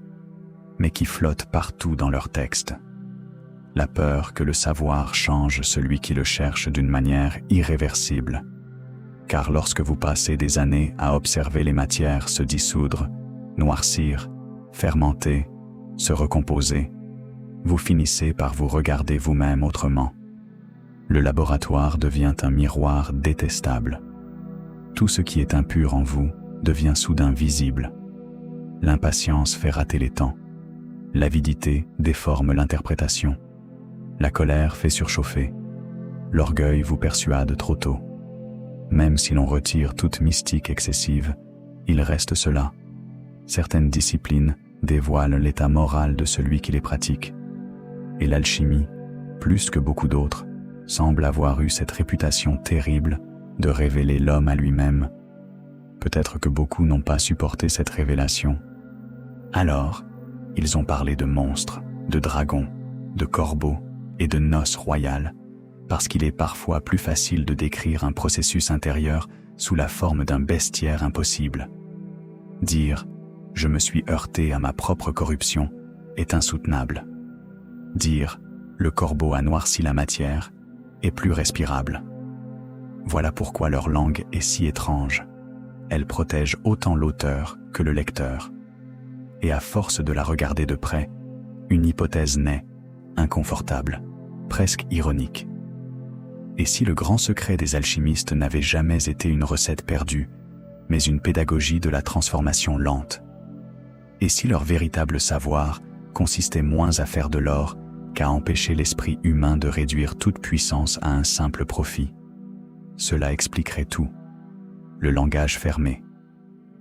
mais qui flotte partout dans leurs textes. La peur que le savoir change celui qui le cherche d'une manière irréversible. Car lorsque vous passez des années à observer les matières se dissoudre, noircir, fermenter, se recomposer, vous finissez par vous regarder vous-même autrement. Le laboratoire devient un miroir détestable. Tout ce qui est impur en vous devient soudain visible. L'impatience fait rater les temps. L'avidité déforme l'interprétation. La colère fait surchauffer. L'orgueil vous persuade trop tôt. Même si l'on retire toute mystique excessive, il reste cela. Certaines disciplines dévoilent l'état moral de celui qui les pratique. Et l'alchimie, plus que beaucoup d'autres, semble avoir eu cette réputation terrible de révéler l'homme à lui-même. Peut-être que beaucoup n'ont pas supporté cette révélation. Alors, ils ont parlé de monstres, de dragons, de corbeaux et de noces royales, parce qu'il est parfois plus facile de décrire un processus intérieur sous la forme d'un bestiaire impossible. Dire « je me suis heurté à ma propre corruption » est insoutenable. Dire « le corbeau a noirci la matière » est plus respirable. Voilà pourquoi leur langue est si étrange. Elle protège autant l'auteur que le lecteur. Et à force de la regarder de près, une hypothèse naît, inconfortable, presque ironique. Et si le grand secret des alchimistes n'avait jamais été une recette perdue, mais une pédagogie de la transformation lente? Et si leur véritable savoir consistait moins à faire de l'or qu'à empêcher l'esprit humain de réduire toute puissance à un simple profit? Cela expliquerait tout. Le langage fermé,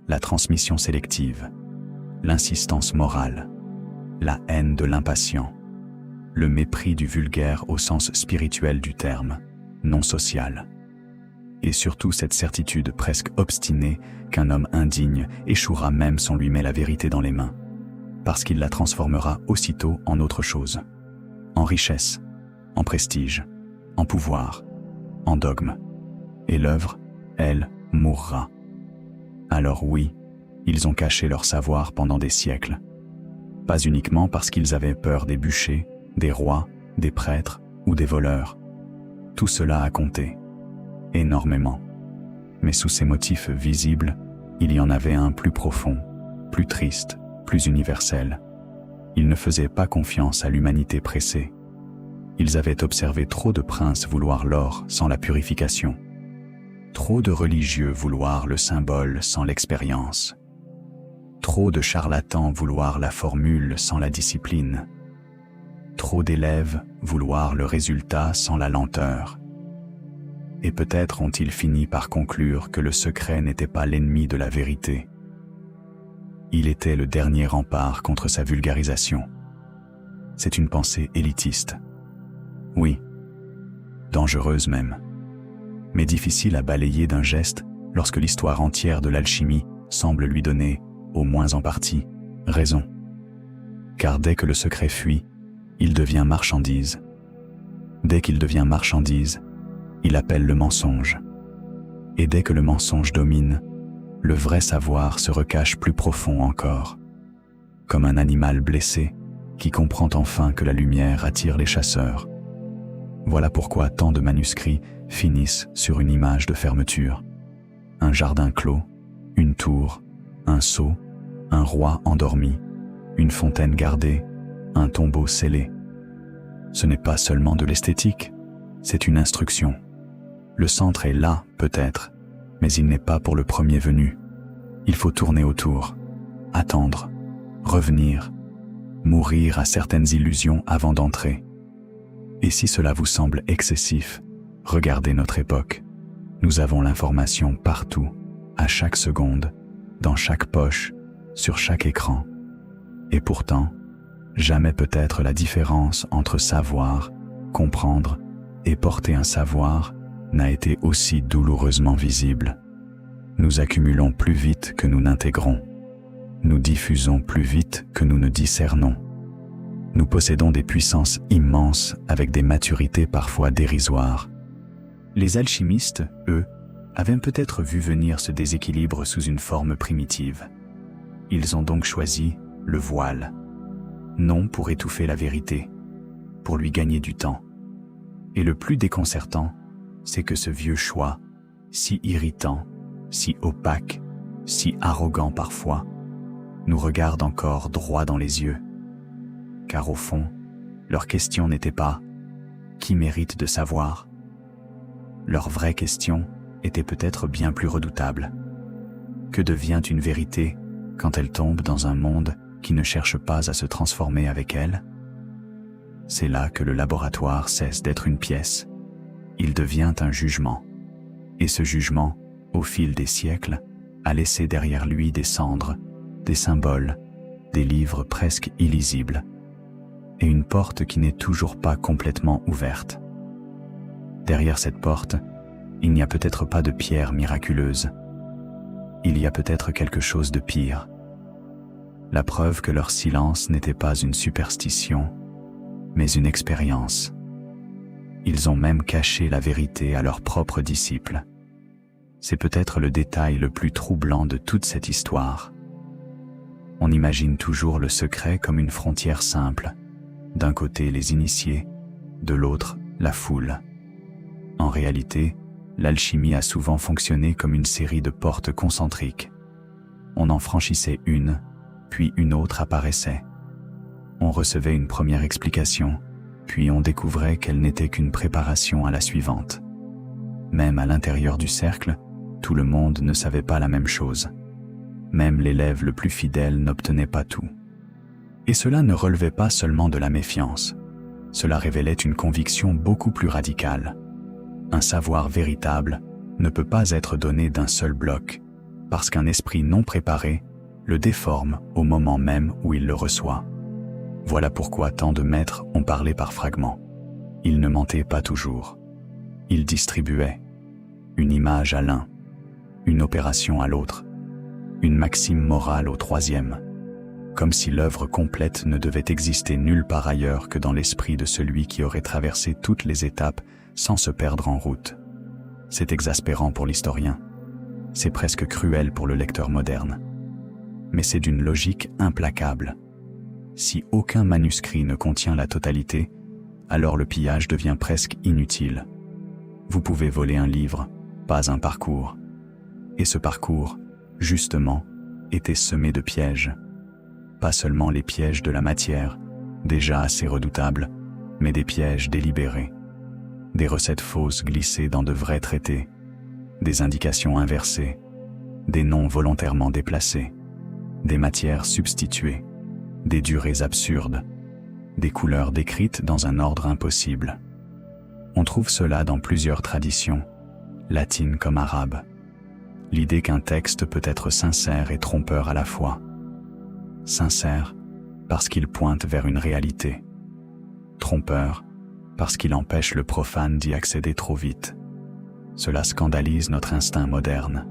la transmission sélective, l'insistance morale, la haine de l'impatient, le mépris du vulgaire au sens spirituel du terme, non social. Et surtout cette certitude presque obstinée qu'un homme indigne échouera même si on lui met la vérité dans les mains, parce qu'il la transformera aussitôt en autre chose, en richesse, en prestige, en pouvoir, en dogme. Et l'œuvre, elle, mourra. Alors oui, ils ont caché leur savoir pendant des siècles. Pas uniquement parce qu'ils avaient peur des bûchers, des rois, des prêtres ou des voleurs. Tout cela a compté. Énormément. Mais sous ces motifs visibles, il y en avait un plus profond, plus triste, plus universel. Ils ne faisaient pas confiance à l'humanité pressée. Ils avaient observé trop de princes vouloir l'or sans la purification. Trop de religieux vouloir le symbole sans l'expérience. Trop de charlatans vouloir la formule sans la discipline. Trop d'élèves vouloir le résultat sans la lenteur. Et peut-être ont-ils fini par conclure que le secret n'était pas l'ennemi de la vérité. Il était le dernier rempart contre sa vulgarisation. C'est une pensée élitiste. Oui, dangereuse même, mais difficile à balayer d'un geste lorsque l'histoire entière de l'alchimie semble lui donner, au moins en partie, raison. Car dès que le secret fuit, il devient marchandise. Dès qu'il devient marchandise, il appelle le mensonge. Et dès que le mensonge domine, le vrai savoir se recache plus profond encore, comme un animal blessé qui comprend enfin que la lumière attire les chasseurs. Voilà pourquoi tant de manuscrits finissent sur une image de fermeture. Un jardin clos, une tour, un sceau, un roi endormi, une fontaine gardée, un tombeau scellé. Ce n'est pas seulement de l'esthétique, c'est une instruction. Le centre est là, peut-être, mais il n'est pas pour le premier venu. Il faut tourner autour, attendre, revenir, mourir à certaines illusions avant d'entrer. Et si cela vous semble excessif, regardez notre époque. Nous avons l'information partout, à chaque seconde, dans chaque poche, sur chaque écran. Et pourtant, jamais peut-être la différence entre savoir, comprendre et porter un savoir n'a été aussi douloureusement visible. Nous accumulons plus vite que nous n'intégrons. Nous diffusons plus vite que nous ne discernons. Nous possédons des puissances immenses avec des maturités parfois dérisoires. Les alchimistes, eux, avaient peut-être vu venir ce déséquilibre sous une forme primitive. Ils ont donc choisi le voile, non pour étouffer la vérité, pour lui gagner du temps. Et le plus déconcertant, c'est que ce vieux choix, si irritant, si opaque, si arrogant parfois, nous regarde encore droit dans les yeux. Car au fond, leur question n'était pas « qui mérite de savoir ?» Leur vraie question était peut-être bien plus redoutable. Que devient une vérité quand elle tombe dans un monde qui ne cherche pas à se transformer avec elle? C'est là que le laboratoire cesse d'être une pièce. Il devient un jugement. Et ce jugement, au fil des siècles, a laissé derrière lui des cendres, des symboles, des livres presque illisibles, et une porte qui n'est toujours pas complètement ouverte. Derrière cette porte, il n'y a peut-être pas de pierre miraculeuse. Il y a peut-être quelque chose de pire. La preuve que leur silence n'était pas une superstition, mais une expérience. Ils ont même caché la vérité à leurs propres disciples. c'est peut-être le détail le plus troublant de toute cette histoire. On imagine toujours le secret comme une frontière simple, d'un côté les initiés, de l'autre la foule. En réalité, l'alchimie a souvent fonctionné comme une série de portes concentriques. On en franchissait une, puis une autre apparaissait. On recevait une première explication, puis on découvrait qu'elle n'était qu'une préparation à la suivante. Même à l'intérieur du cercle, tout le monde ne savait pas la même chose. Même l'élève le plus fidèle n'obtenait pas tout. Et cela ne relevait pas seulement de la méfiance. Cela révélait une conviction beaucoup plus radicale. Un savoir véritable ne peut pas être donné d'un seul bloc, parce qu'un esprit non préparé le déforme au moment même où il le reçoit. Voilà pourquoi tant de maîtres ont parlé par fragments. Ils ne mentaient pas toujours. Ils distribuaient une image à l'un, une opération à l'autre, une maxime morale au troisième, comme si l'œuvre complète ne devait exister nulle part ailleurs que dans l'esprit de celui qui aurait traversé toutes les étapes sans se perdre en route. C'est exaspérant pour l'historien. C'est presque cruel pour le lecteur moderne. Mais c'est d'une logique implacable. Si aucun manuscrit ne contient la totalité, alors le pillage devient presque inutile. Vous pouvez voler un livre, pas un parcours. Et ce parcours, justement, était semé de pièges. Pas seulement les pièges de la matière, déjà assez redoutables, mais des pièges délibérés. Des recettes fausses glissées dans de vrais traités, des indications inversées, des noms volontairement déplacés, des matières substituées, des durées absurdes, des couleurs décrites dans un ordre impossible. On trouve cela dans plusieurs traditions, latines comme arabes. L'idée qu'un texte peut être sincère et trompeur à la fois. Sincère parce qu'il pointe vers une réalité. Trompeur parce qu'il empêche le profane d'y accéder trop vite. Cela scandalise notre instinct moderne.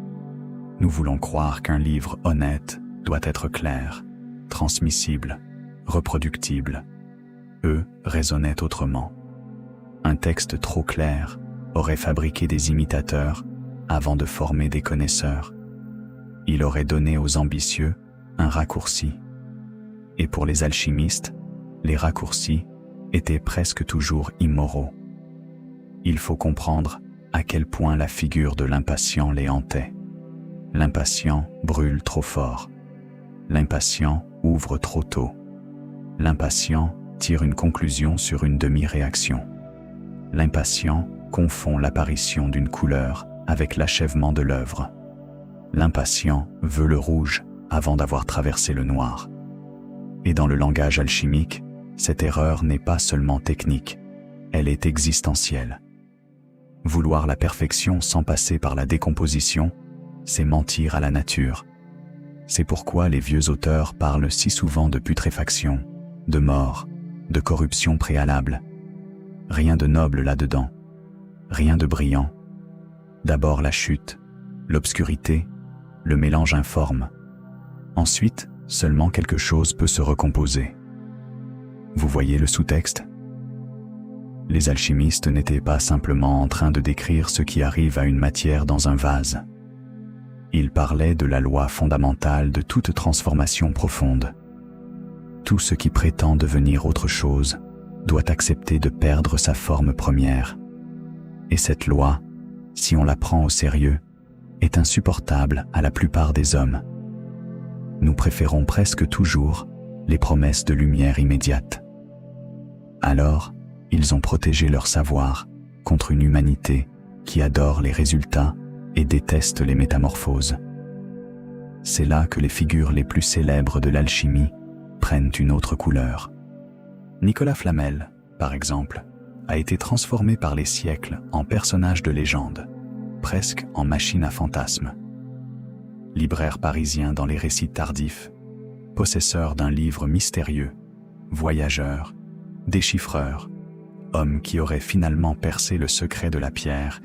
Nous voulons croire qu'un livre honnête doit être clair, transmissible, reproductible. Eux raisonnaient autrement. Un texte trop clair aurait fabriqué des imitateurs avant de former des connaisseurs. Il aurait donné aux ambitieux un raccourci. Et pour les alchimistes, les raccourcis étaient presque toujours immoraux. Il faut comprendre à quel point la figure de l'impatient les hantait. L'impatient brûle trop fort. L'impatient ouvre trop tôt. L'impatient tire une conclusion sur une demi-réaction. L'impatient confond l'apparition d'une couleur avec l'achèvement de l'œuvre. L'impatient veut le rouge avant d'avoir traversé le noir. Et dans le langage alchimique, cette erreur n'est pas seulement technique, elle est existentielle. Vouloir la perfection sans passer par la décomposition, c'est mentir à la nature. C'est pourquoi les vieux auteurs parlent si souvent de putréfaction, de mort, de corruption préalable. Rien de noble là-dedans, rien de brillant. D'abord la chute, l'obscurité, le mélange informe. Ensuite, seulement quelque chose peut se recomposer. Vous voyez le sous-texte ? Les alchimistes n'étaient pas simplement en train de décrire ce qui arrive à une matière dans un vase. Ils parlaient de la loi fondamentale de toute transformation profonde. Tout ce qui prétend devenir autre chose doit accepter de perdre sa forme première. Et cette loi, si on la prend au sérieux, est insupportable à la plupart des hommes. Nous préférons presque toujours les promesses de lumière immédiate. Alors, ils ont protégé leur savoir contre une humanité qui adore les résultats et déteste les métamorphoses. C'est là que les figures les plus célèbres de l'alchimie prennent une autre couleur. Nicolas Flamel, par exemple, a été transformé par les siècles en personnage de légende, presque en machine à fantasmes. Libraire parisien dans les récits tardifs, possesseur d'un livre mystérieux, voyageur, déchiffreur, homme qui aurait finalement percé le secret de la pierre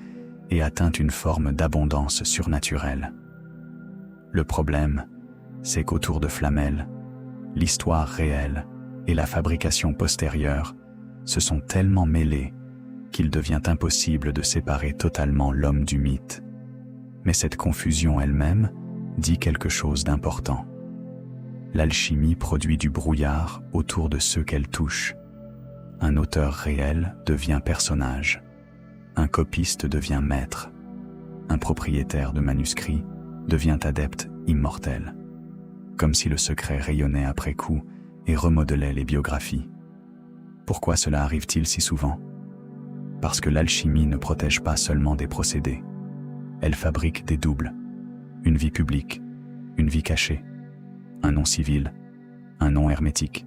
et atteint une forme d'abondance surnaturelle. Le problème, c'est qu'autour de Flamel, l'histoire réelle et la fabrication postérieure se sont tellement mêlés qu'il devient impossible de séparer totalement l'homme du mythe. Mais cette confusion elle-même dit quelque chose d'important. L'alchimie produit du brouillard autour de ceux qu'elle touche. Un auteur réel devient personnage. Un copiste devient maître. Un propriétaire de manuscrits devient adepte immortel. Comme si le secret rayonnait après coup et remodelait les biographies. Pourquoi cela arrive-t-il si souvent? Parce que l'alchimie ne protège pas seulement des procédés. Elle fabrique des doubles. Une vie publique, une vie cachée, un nom civil, un nom hermétique,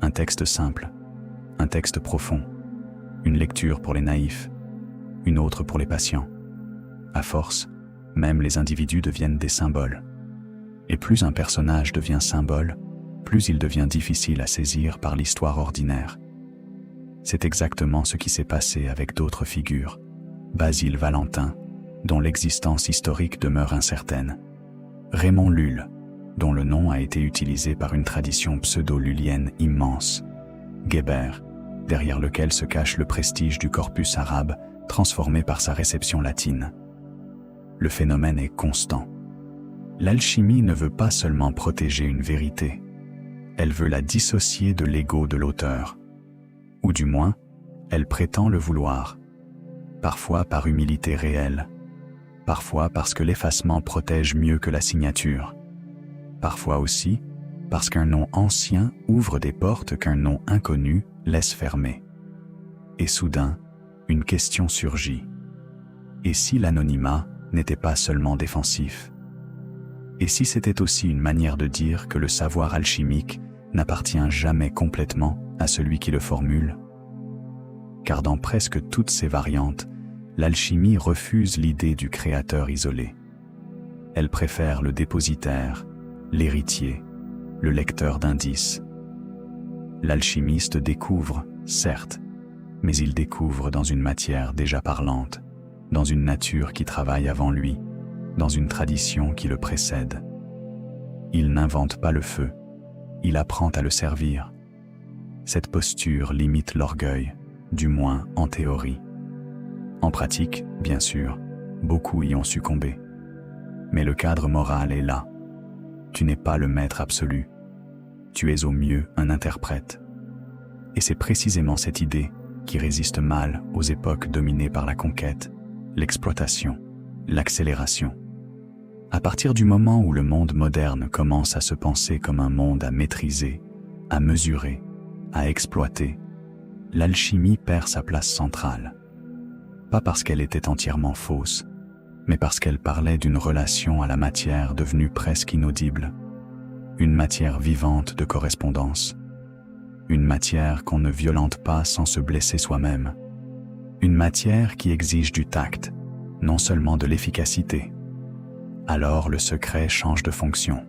un texte simple, un texte profond, une lecture pour les naïfs, une autre pour les patients. À force, même les individus deviennent des symboles. Et plus un personnage devient symbole, plus il devient difficile à saisir par l'histoire ordinaire. C'est exactement ce qui s'est passé avec d'autres figures. Basile Valentin, dont l'existence historique demeure incertaine. Raymond Lulle, dont le nom a été utilisé par une tradition pseudo-lullienne immense. Guébert, derrière lequel se cache le prestige du corpus arabe, transformé par sa réception latine. Le phénomène est constant. L'alchimie ne veut pas seulement protéger une vérité, elle veut la dissocier de l'ego de l'auteur. Ou du moins, elle prétend le vouloir. Parfois par humilité réelle, parfois parce que l'effacement protège mieux que la signature, parfois aussi parce qu'un nom ancien ouvre des portes qu'un nom inconnu laisse fermer. Et soudain, une question surgit. Et si l'anonymat n'était pas seulement défensif? Et si c'était aussi une manière de dire que le savoir alchimique n'appartient jamais complètement à celui qui le formule? Car dans presque toutes ses variantes, l'alchimie refuse l'idée du créateur isolé. Elle préfère le dépositaire, l'héritier, le lecteur d'indices. L'alchimiste découvre, certes, mais il découvre dans une matière déjà parlante, dans une nature qui travaille avant lui, dans une tradition qui le précède. Il n'invente pas le feu, il apprend à le servir. Cette posture limite l'orgueil, du moins en théorie. En pratique, bien sûr, beaucoup y ont succombé. Mais le cadre moral est là. Tu n'es pas le maître absolu. Tu es au mieux un interprète. Et c'est précisément cette idée qui résiste mal aux époques dominées par la conquête, l'exploitation, l'accélération. À partir du moment où le monde moderne commence à se penser comme un monde à maîtriser, à mesurer, à exploiter, l'alchimie perd sa place centrale. Pas parce qu'elle était entièrement fausse, mais parce qu'elle parlait d'une relation à la matière devenue presque inaudible, une matière vivante de correspondance, une matière qu'on ne violente pas sans se blesser soi-même, une matière qui exige du tact, non seulement de l'efficacité. Alors le secret change de fonction.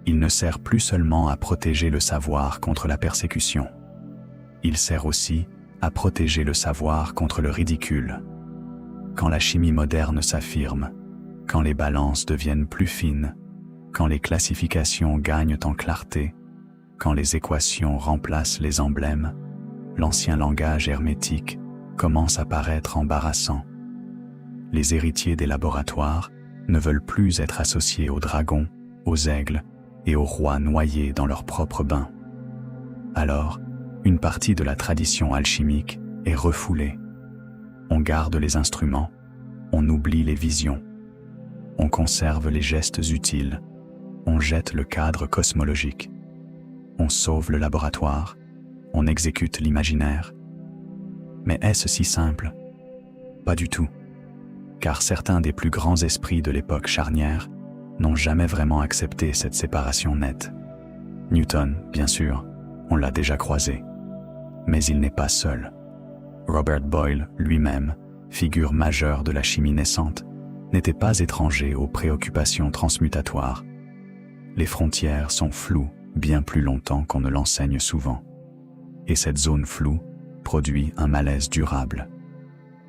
Il ne sert plus seulement à protéger le savoir contre la persécution. Il sert aussi à protéger le savoir contre le ridicule. Quand la chimie moderne s'affirme, quand les balances deviennent plus fines, quand les classifications gagnent en clarté, quand les équations remplacent les emblèmes, l'ancien langage hermétique commence à paraître embarrassant. Les héritiers des laboratoires ne veulent plus être associés aux dragons, aux aigles et aux rois noyés dans leur propre bain. Alors, une partie de la tradition alchimique est refoulée. On garde les instruments, on oublie les visions. On conserve les gestes utiles, on jette le cadre cosmologique. On sauve le laboratoire, on exécute l'imaginaire. Mais est-ce si simple? Pas du tout. Car certains des plus grands esprits de l'époque charnière n'ont jamais vraiment accepté cette séparation nette. Newton, bien sûr, on l'a déjà croisé. Mais il n'est pas seul. Robert Boyle, lui-même, figure majeure de la chimie naissante, n'était pas étranger aux préoccupations transmutatoires. Les frontières sont floues bien plus longtemps qu'on ne l'enseigne souvent. Et cette zone floue produit un malaise durable.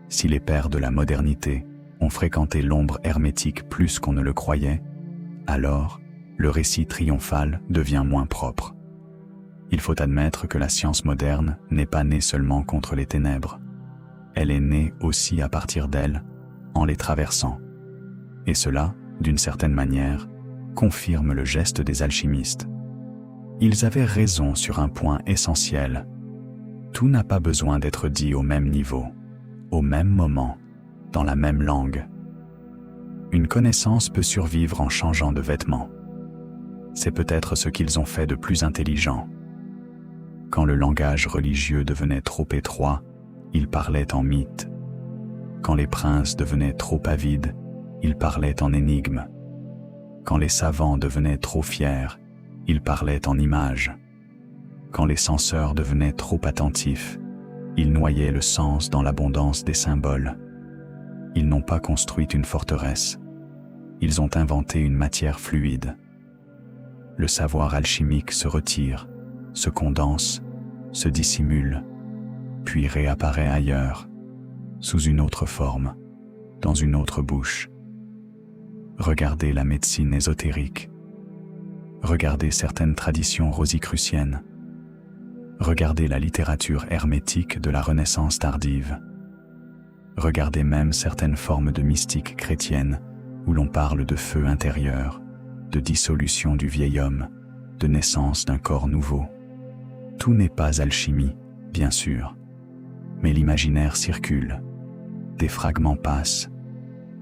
Si les pères de la modernité ont fréquenté l'ombre hermétique plus qu'on ne le croyait, alors le récit triomphal devient moins propre. Il faut admettre que la science moderne n'est pas née seulement contre les ténèbres. Elle est née aussi à partir d'elles, en les traversant. Et cela, d'une certaine manière, confirme le geste des alchimistes. Ils avaient raison sur un point essentiel. Tout n'a pas besoin d'être dit au même niveau, au même moment, dans la même langue. Une connaissance peut survivre en changeant de vêtements. C'est peut-être ce qu'ils ont fait de plus intelligent. Quand le langage religieux devenait trop étroit, ils parlaient en mythes. Quand les princes devenaient trop avides, ils parlaient en énigmes. Quand les savants devenaient trop fiers, ils parlaient en images. Quand les censeurs devenaient trop attentifs, ils noyaient le sens dans l'abondance des symboles. Ils n'ont pas construit une forteresse. Ils ont inventé une matière fluide. Le savoir alchimique se retire, se condense, se dissimule, puis réapparaît ailleurs, sous une autre forme, dans une autre bouche. Regardez la médecine ésotérique. Regardez certaines traditions rosicruciennes. Regardez la littérature hermétique de la Renaissance tardive. Regardez même certaines formes de mystique chrétienne où l'on parle de feu intérieur, de dissolution du vieil homme, de naissance d'un corps nouveau. Tout n'est pas alchimie, bien sûr, mais l'imaginaire circule. Des fragments passent,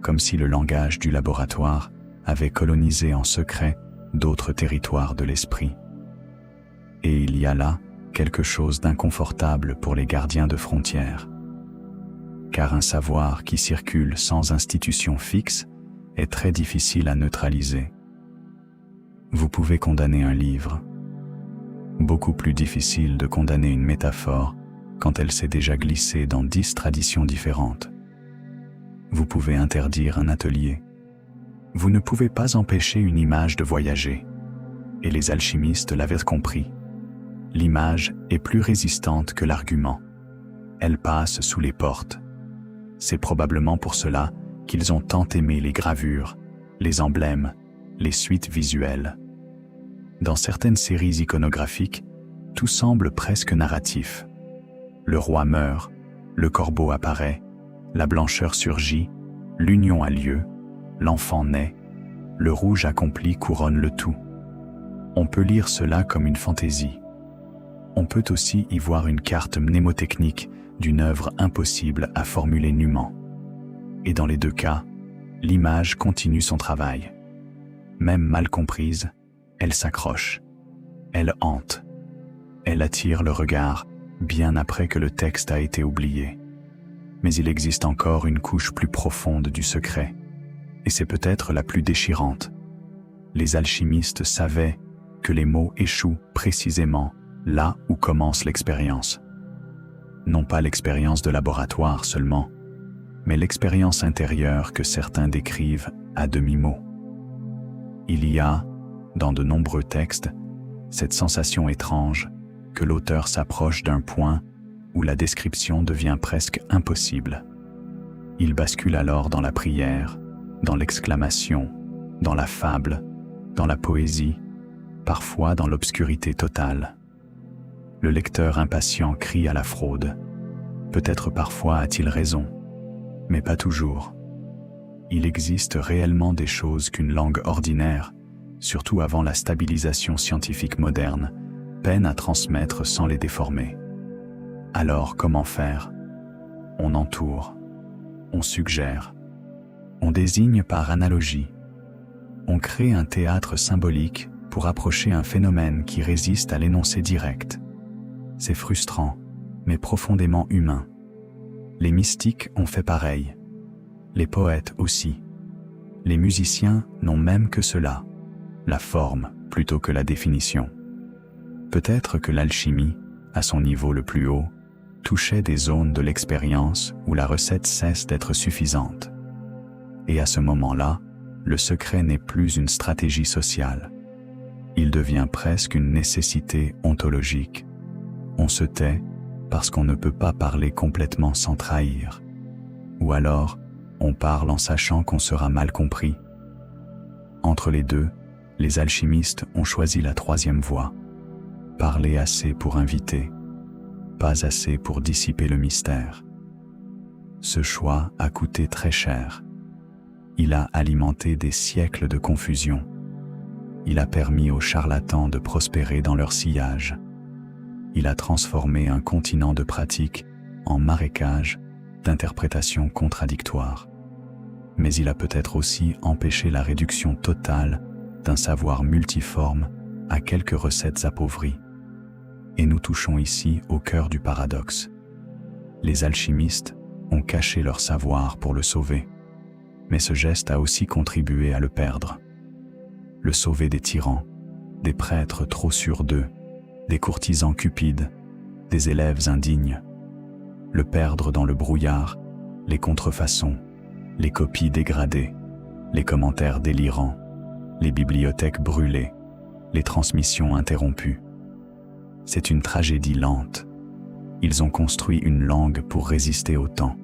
comme si le langage du laboratoire avait colonisé en secret d'autres territoires de l'esprit. Et il y a là quelque chose d'inconfortable pour les gardiens de frontières. Car un savoir qui circule sans institution fixe est très difficile à neutraliser. Vous pouvez condamner un livre. Beaucoup plus difficile de condamner une métaphore quand elle s'est déjà glissée dans 10 traditions différentes. Vous pouvez interdire un atelier. Vous ne pouvez pas empêcher une image de voyager. Et les alchimistes l'avaient compris. L'image est plus résistante que l'argument. Elle passe sous les portes. C'est probablement pour cela qu'ils ont tant aimé les gravures, les emblèmes, les suites visuelles. Dans certaines séries iconographiques, tout semble presque narratif. Le roi meurt, le corbeau apparaît, la blancheur surgit, l'union a lieu, l'enfant naît, le rouge accompli couronne le tout. On peut lire cela comme une fantaisie. On peut aussi y voir une carte mnémotechnique d'une œuvre impossible à formuler nûment. Et dans les deux cas, l'image continue son travail. Même mal comprise, elle s'accroche, elle hante, elle attire le regard bien après que le texte a été oublié. Mais il existe encore une couche plus profonde du secret, et c'est peut-être la plus déchirante. Les alchimistes savaient que les mots échouent précisément là où commence l'expérience. Non pas l'expérience de laboratoire seulement, mais l'expérience intérieure que certains décrivent à demi-mot. Il y a, dans de nombreux textes, cette sensation étrange que l'auteur s'approche d'un point où la description devient presque impossible. Il bascule alors dans la prière, dans l'exclamation, dans la fable, dans la poésie, parfois dans l'obscurité totale. Le lecteur impatient crie à la fraude. Peut-être parfois a-t-il raison, mais pas toujours. Il existe réellement des choses qu'une langue ordinaire, surtout avant la stabilisation scientifique moderne, peine à transmettre sans les déformer. Alors comment faire? On entoure, on suggère, on désigne par analogie, on crée un théâtre symbolique pour approcher un phénomène qui résiste à l'énoncé direct. C'est frustrant, mais profondément humain. Les mystiques ont fait pareil. Les poètes aussi. Les musiciens n'ont même que cela, la forme plutôt que la définition. Peut-être que l'alchimie, à son niveau le plus haut, touchait des zones de l'expérience où la recette cesse d'être suffisante. Et à ce moment-là, le secret n'est plus une stratégie sociale. Il devient presque une nécessité ontologique. On se tait parce qu'on ne peut pas parler complètement sans trahir. Ou alors, on parle en sachant qu'on sera mal compris. Entre les deux, les alchimistes ont choisi la troisième voie. Parler assez pour inviter, pas assez pour dissiper le mystère. Ce choix a coûté très cher. il a alimenté des siècles de confusion. Il a permis aux charlatans de prospérer dans leur sillage. Il a transformé un continent de pratiques en marécage d'interprétations contradictoires. Mais il a peut-être aussi empêché la réduction totale d'un savoir multiforme à quelques recettes appauvries. Et nous touchons ici au cœur du paradoxe. Les alchimistes ont caché leur savoir pour le sauver, mais ce geste a aussi contribué à le perdre. Le sauver des tyrans, des prêtres trop sûrs d'eux, des courtisans cupides, des élèves indignes. Le perdre dans le brouillard, les contrefaçons, les copies dégradées, les commentaires délirants, les bibliothèques brûlées, les transmissions interrompues. C'est une tragédie lente. Ils ont construit une langue pour résister au temps.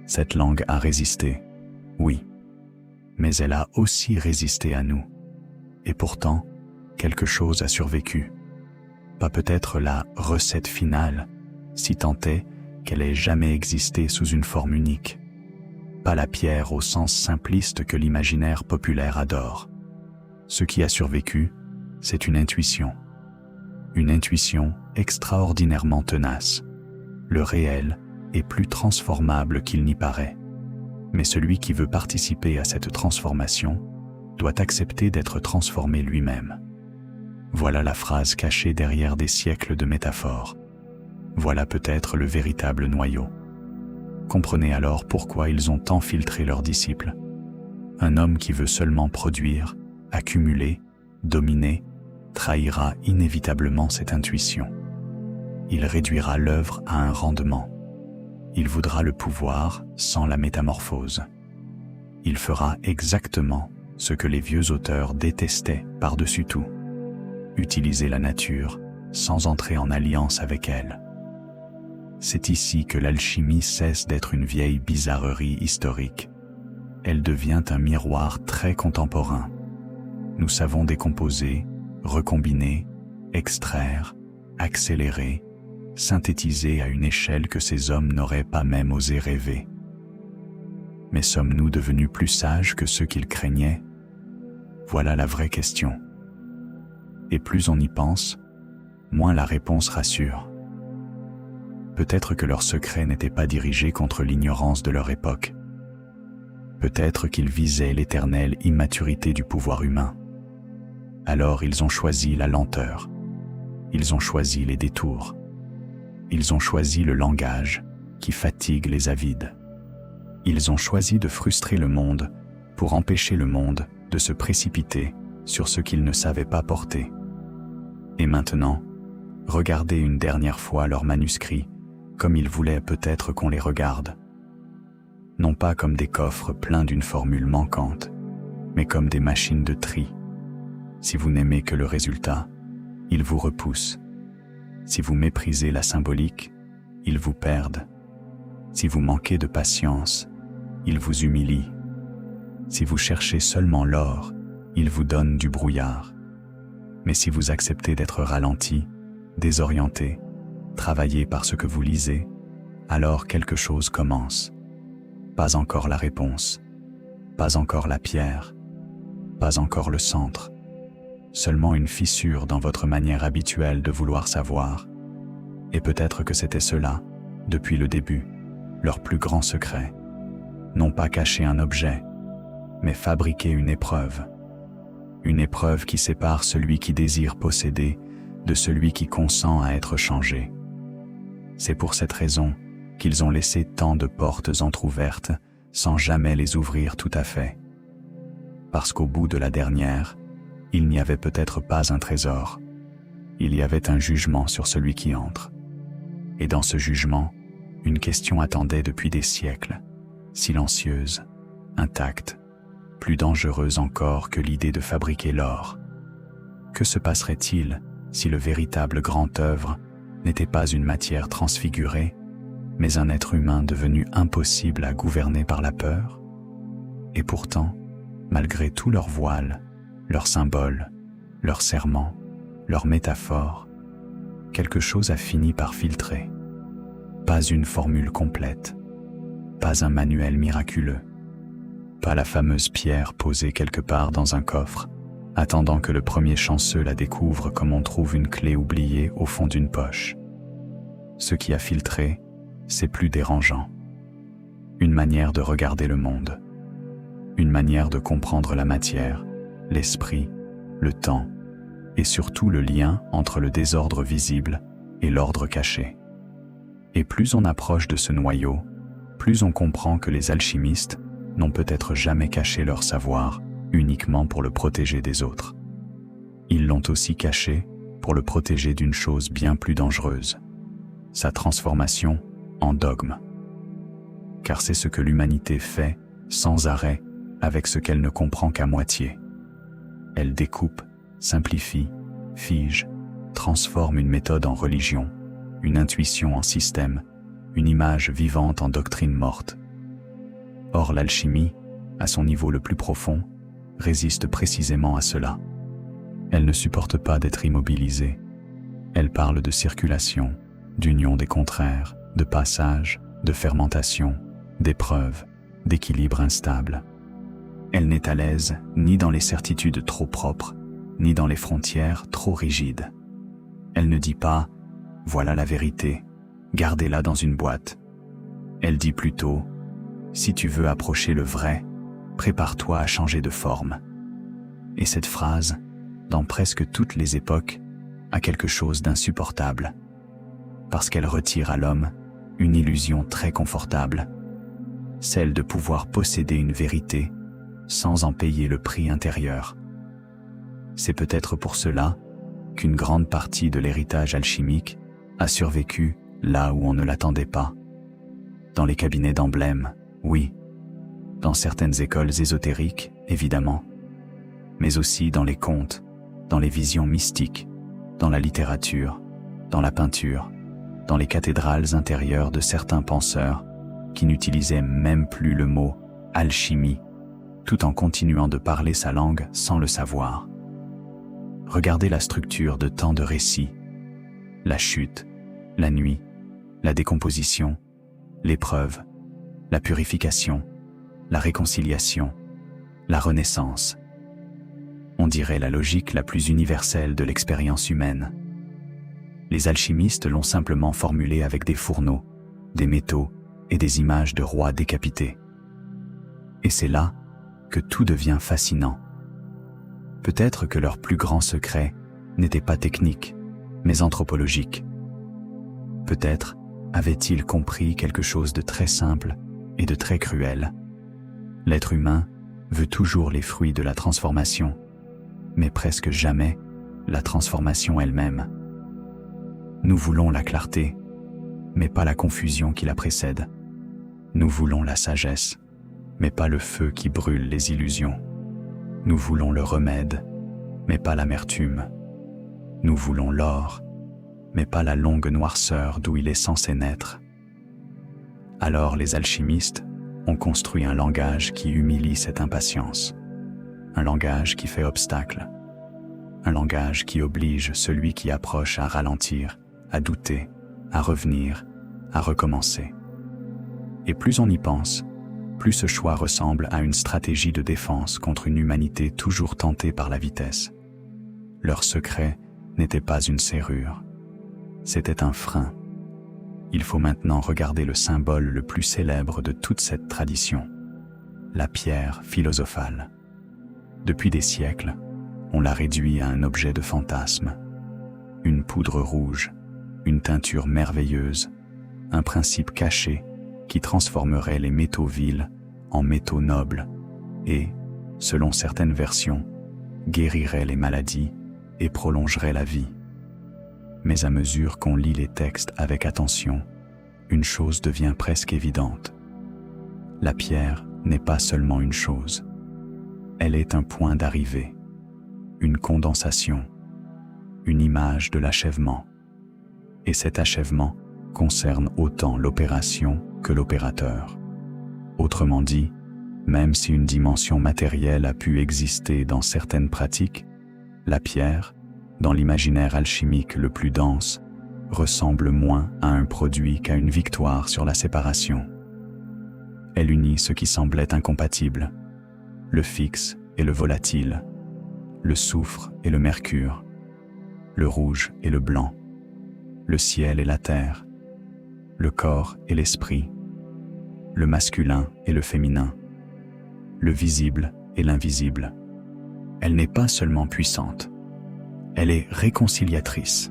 Cette langue a résisté, oui, mais elle a aussi résisté à nous. Et pourtant, quelque chose a survécu. Pas peut-être la recette finale, si tant est qu'elle ait jamais existé sous une forme unique. Pas la pierre au sens simpliste que l'imaginaire populaire adore. Ce qui a survécu, c'est une intuition. Une intuition extraordinairement tenace. Le réel est plus transformable qu'il n'y paraît. Mais celui qui veut participer à cette transformation doit accepter d'être transformé lui-même. Voilà la phrase cachée derrière des siècles de métaphores. Voilà peut-être le véritable noyau. Comprenez alors pourquoi ils ont tant filtré leurs disciples. Un homme qui veut seulement produire, accumuler, dominer, trahira inévitablement cette intuition. Il réduira l'œuvre à un rendement. Il voudra le pouvoir sans la métamorphose. Il fera exactement ce que les vieux auteurs détestaient par-dessus tout. Utiliser la nature sans entrer en alliance avec elle. C'est ici que l'alchimie cesse d'être une vieille bizarrerie historique. Elle devient un miroir très contemporain. Nous savons décomposer, recombiner, extraire, accélérer, synthétiser à une échelle que ces hommes n'auraient pas même osé rêver. Mais sommes-nous devenus plus sages que ceux qu'ils craignaient? Voilà la vraie question. Et plus on y pense, moins la réponse rassure. Peut-être que leur secret n'était pas dirigé contre l'ignorance de leur époque. Peut-être qu'ils visaient l'éternelle immaturité du pouvoir humain. Alors ils ont choisi la lenteur. Ils ont choisi les détours. Ils ont choisi le langage qui fatigue les avides. Ils ont choisi de frustrer le monde pour empêcher le monde de se précipiter sur ce qu'il ne savait pas porter. Et maintenant, regardez une dernière fois leurs manuscrits comme ils voulaient peut-être qu'on les regarde. Non pas comme des coffres pleins d'une formule manquante, mais comme des machines de tri. Si vous n'aimez que le résultat, ils vous repoussent. Si vous méprisez la symbolique, ils vous perdent. Si vous manquez de patience, ils vous humilient. Si vous cherchez seulement l'or, ils vous donnent du brouillard. Mais si vous acceptez d'être ralenti, désorienté, travaillé par ce que vous lisez, alors quelque chose commence. Pas encore la réponse, pas encore la pierre, pas encore le centre, seulement une fissure dans votre manière habituelle de vouloir savoir. Et peut-être que c'était cela, depuis le début, leur plus grand secret. Non pas cacher un objet, mais fabriquer une épreuve. Une épreuve qui sépare celui qui désire posséder de celui qui consent à être changé. C'est pour cette raison qu'ils ont laissé tant de portes entr'ouvertes sans jamais les ouvrir tout à fait. Parce qu'au bout de la dernière, il n'y avait peut-être pas un trésor. Il y avait un jugement sur celui qui entre. Et dans ce jugement, une question attendait depuis des siècles, silencieuse, intacte, plus dangereuse encore que l'idée de fabriquer l'or. Que se passerait-il si le véritable grand œuvre n'était pas une matière transfigurée, mais un être humain devenu impossible à gouverner par la peur? Et pourtant, malgré tous leurs voiles, leurs symboles, leurs serments, leurs métaphores, quelque chose a fini par filtrer. Pas une formule complète, pas un manuel miraculeux, pas la fameuse pierre posée quelque part dans un coffre, attendant que le premier chanceux la découvre comme on trouve une clé oubliée au fond d'une poche. Ce qui a filtré, c'est plus dérangeant. Une manière de regarder le monde. Une manière de comprendre la matière, l'esprit, le temps, et surtout le lien entre le désordre visible et l'ordre caché. Et plus on approche de ce noyau, plus on comprend que les alchimistes n'ont peut-être jamais caché leur savoir uniquement pour le protéger des autres. Ils l'ont aussi caché pour le protéger d'une chose bien plus dangereuse, sa transformation en dogme. Car c'est ce que l'humanité fait sans arrêt avec ce qu'elle ne comprend qu'à moitié. Elle découpe, simplifie, fige, transforme une méthode en religion, une intuition en système, une image vivante en doctrine morte. Or l'alchimie, à son niveau le plus profond, résiste précisément à cela. Elle ne supporte pas d'être immobilisée. Elle parle de circulation, d'union des contraires, de passage, de fermentation, d'épreuve, d'équilibre instable. Elle n'est à l'aise ni dans les certitudes trop propres, ni dans les frontières trop rigides. Elle ne dit pas « voilà la vérité, gardez-la dans une boîte ». Elle dit plutôt « si tu veux approcher le vrai, prépare-toi à changer de forme ». Et cette phrase, dans presque toutes les époques, a quelque chose d'insupportable, parce qu'elle retire à l'homme une illusion très confortable, celle de pouvoir posséder une vérité sans en payer le prix intérieur. C'est peut-être pour cela qu'une grande partie de l'héritage alchimique a survécu là où on ne l'attendait pas. Dans les cabinets d'emblèmes, oui. Dans certaines écoles ésotériques, évidemment. Mais aussi dans les contes, dans les visions mystiques, dans la littérature, dans la peinture, dans les cathédrales intérieures de certains penseurs qui n'utilisaient même plus le mot « alchimie », tout en continuant de parler sa langue sans le savoir. Regardez la structure de tant de récits, la chute, la nuit, la décomposition, l'épreuve, la purification, la réconciliation, la renaissance. On dirait la logique la plus universelle de l'expérience humaine. Les alchimistes l'ont simplement formulée avec des fourneaux, des métaux et des images de rois décapités. Et c'est là que tout devient fascinant. Peut-être que leur plus grand secret n'était pas technique, mais anthropologique. Peut-être avaient-ils compris quelque chose de très simple et de très cruel. L'être humain veut toujours les fruits de la transformation, mais presque jamais la transformation elle-même. Nous voulons la clarté, mais pas la confusion qui la précède. Nous voulons la sagesse, mais pas le feu qui brûle les illusions. Nous voulons le remède, mais pas l'amertume. Nous voulons l'or, mais pas la longue noirceur d'où il est censé naître. Alors les alchimistes ont construit un langage qui humilie cette impatience, un langage qui fait obstacle, un langage qui oblige celui qui approche à ralentir, à douter, à revenir, à recommencer. Et plus on y pense, plus ce choix ressemble à une stratégie de défense contre une humanité toujours tentée par la vitesse. Leur secret n'était pas une serrure, c'était un frein. Il faut maintenant regarder le symbole le plus célèbre de toute cette tradition, la pierre philosophale. Depuis des siècles, on l'a réduit à un objet de fantasme, une poudre rouge, une teinture merveilleuse, un principe caché qui transformerait les métaux vils en métaux nobles et, selon certaines versions, guérirait les maladies et prolongerait la vie. Mais à mesure qu'on lit les textes avec attention, une chose devient presque évidente. La pierre n'est pas seulement une chose. Elle est un point d'arrivée, une condensation, une image de l'achèvement. Et cet achèvement concerne autant l'opération que l'opérateur. Autrement dit, même si une dimension matérielle a pu exister dans certaines pratiques, la pierre, dans l'imaginaire alchimique le plus dense, ressemble moins à un produit qu'à une victoire sur la séparation. Elle unit ce qui semblait incompatible, le fixe et le volatile, le soufre et le mercure, le rouge et le blanc, le ciel et la terre, le corps et l'esprit, le masculin et le féminin, le visible et l'invisible. Elle n'est pas seulement puissante, elle est réconciliatrice.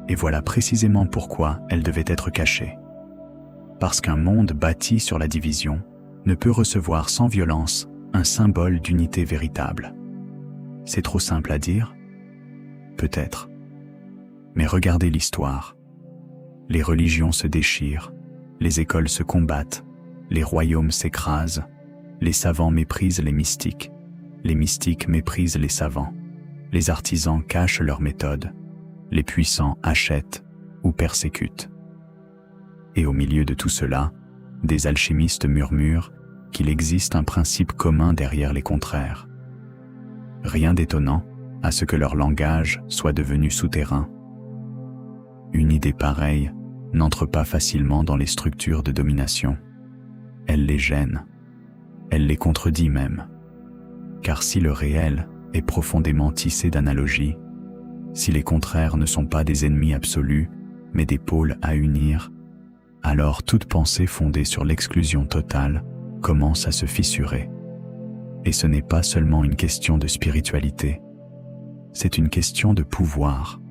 Et voilà précisément pourquoi elle devait être cachée. Parce qu'un monde bâti sur la division ne peut recevoir sans violence un symbole d'unité véritable. C'est trop simple à dire? Peut-être. Mais regardez l'histoire. Les religions se déchirent, les écoles se combattent, les royaumes s'écrasent, les savants méprisent les mystiques méprisent les savants, les artisans cachent leurs méthodes, les puissants achètent ou persécutent. Et au milieu de tout cela, des alchimistes murmurent qu'il existe un principe commun derrière les contraires. Rien d'étonnant à ce que leur langage soit devenu souterrain. Une idée pareille n'entre pas facilement dans les structures de domination. Elle les gêne, elle les contredit même. Car si le réel est profondément tissé d'analogies, si les contraires ne sont pas des ennemis absolus, mais des pôles à unir, alors toute pensée fondée sur l'exclusion totale commence à se fissurer. Et ce n'est pas seulement une question de spiritualité, c'est une question de pouvoir.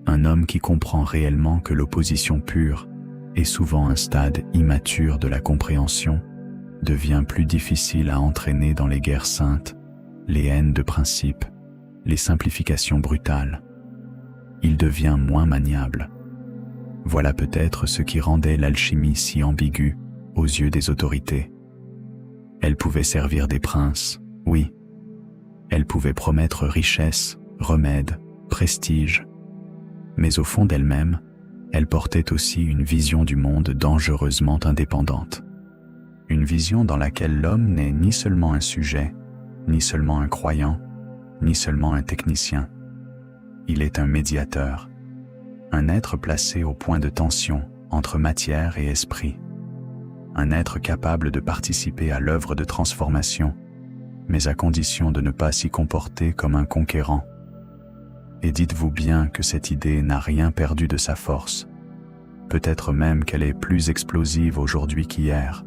Un homme qui comprend réellement que l'opposition pure est souvent un stade immature de la compréhension, devient plus difficile à entraîner dans les guerres saintes, les haines de principe, les simplifications brutales. Il devient moins maniable. Voilà peut-être ce qui rendait l'alchimie si ambiguë aux yeux des autorités. Elle pouvait servir des princes, oui. Elle pouvait promettre richesse, remède, prestige. Mais au fond d'elle-même, elle portait aussi une vision du monde dangereusement indépendante. Une vision dans laquelle l'homme n'est ni seulement un sujet, ni seulement un croyant, ni seulement un technicien. Il est un médiateur, un être placé au point de tension entre matière et esprit, un être capable de participer à l'œuvre de transformation, mais à condition de ne pas s'y comporter comme un conquérant. Et dites-vous bien que cette idée n'a rien perdu de sa force, peut-être même qu'elle est plus explosive aujourd'hui qu'hier,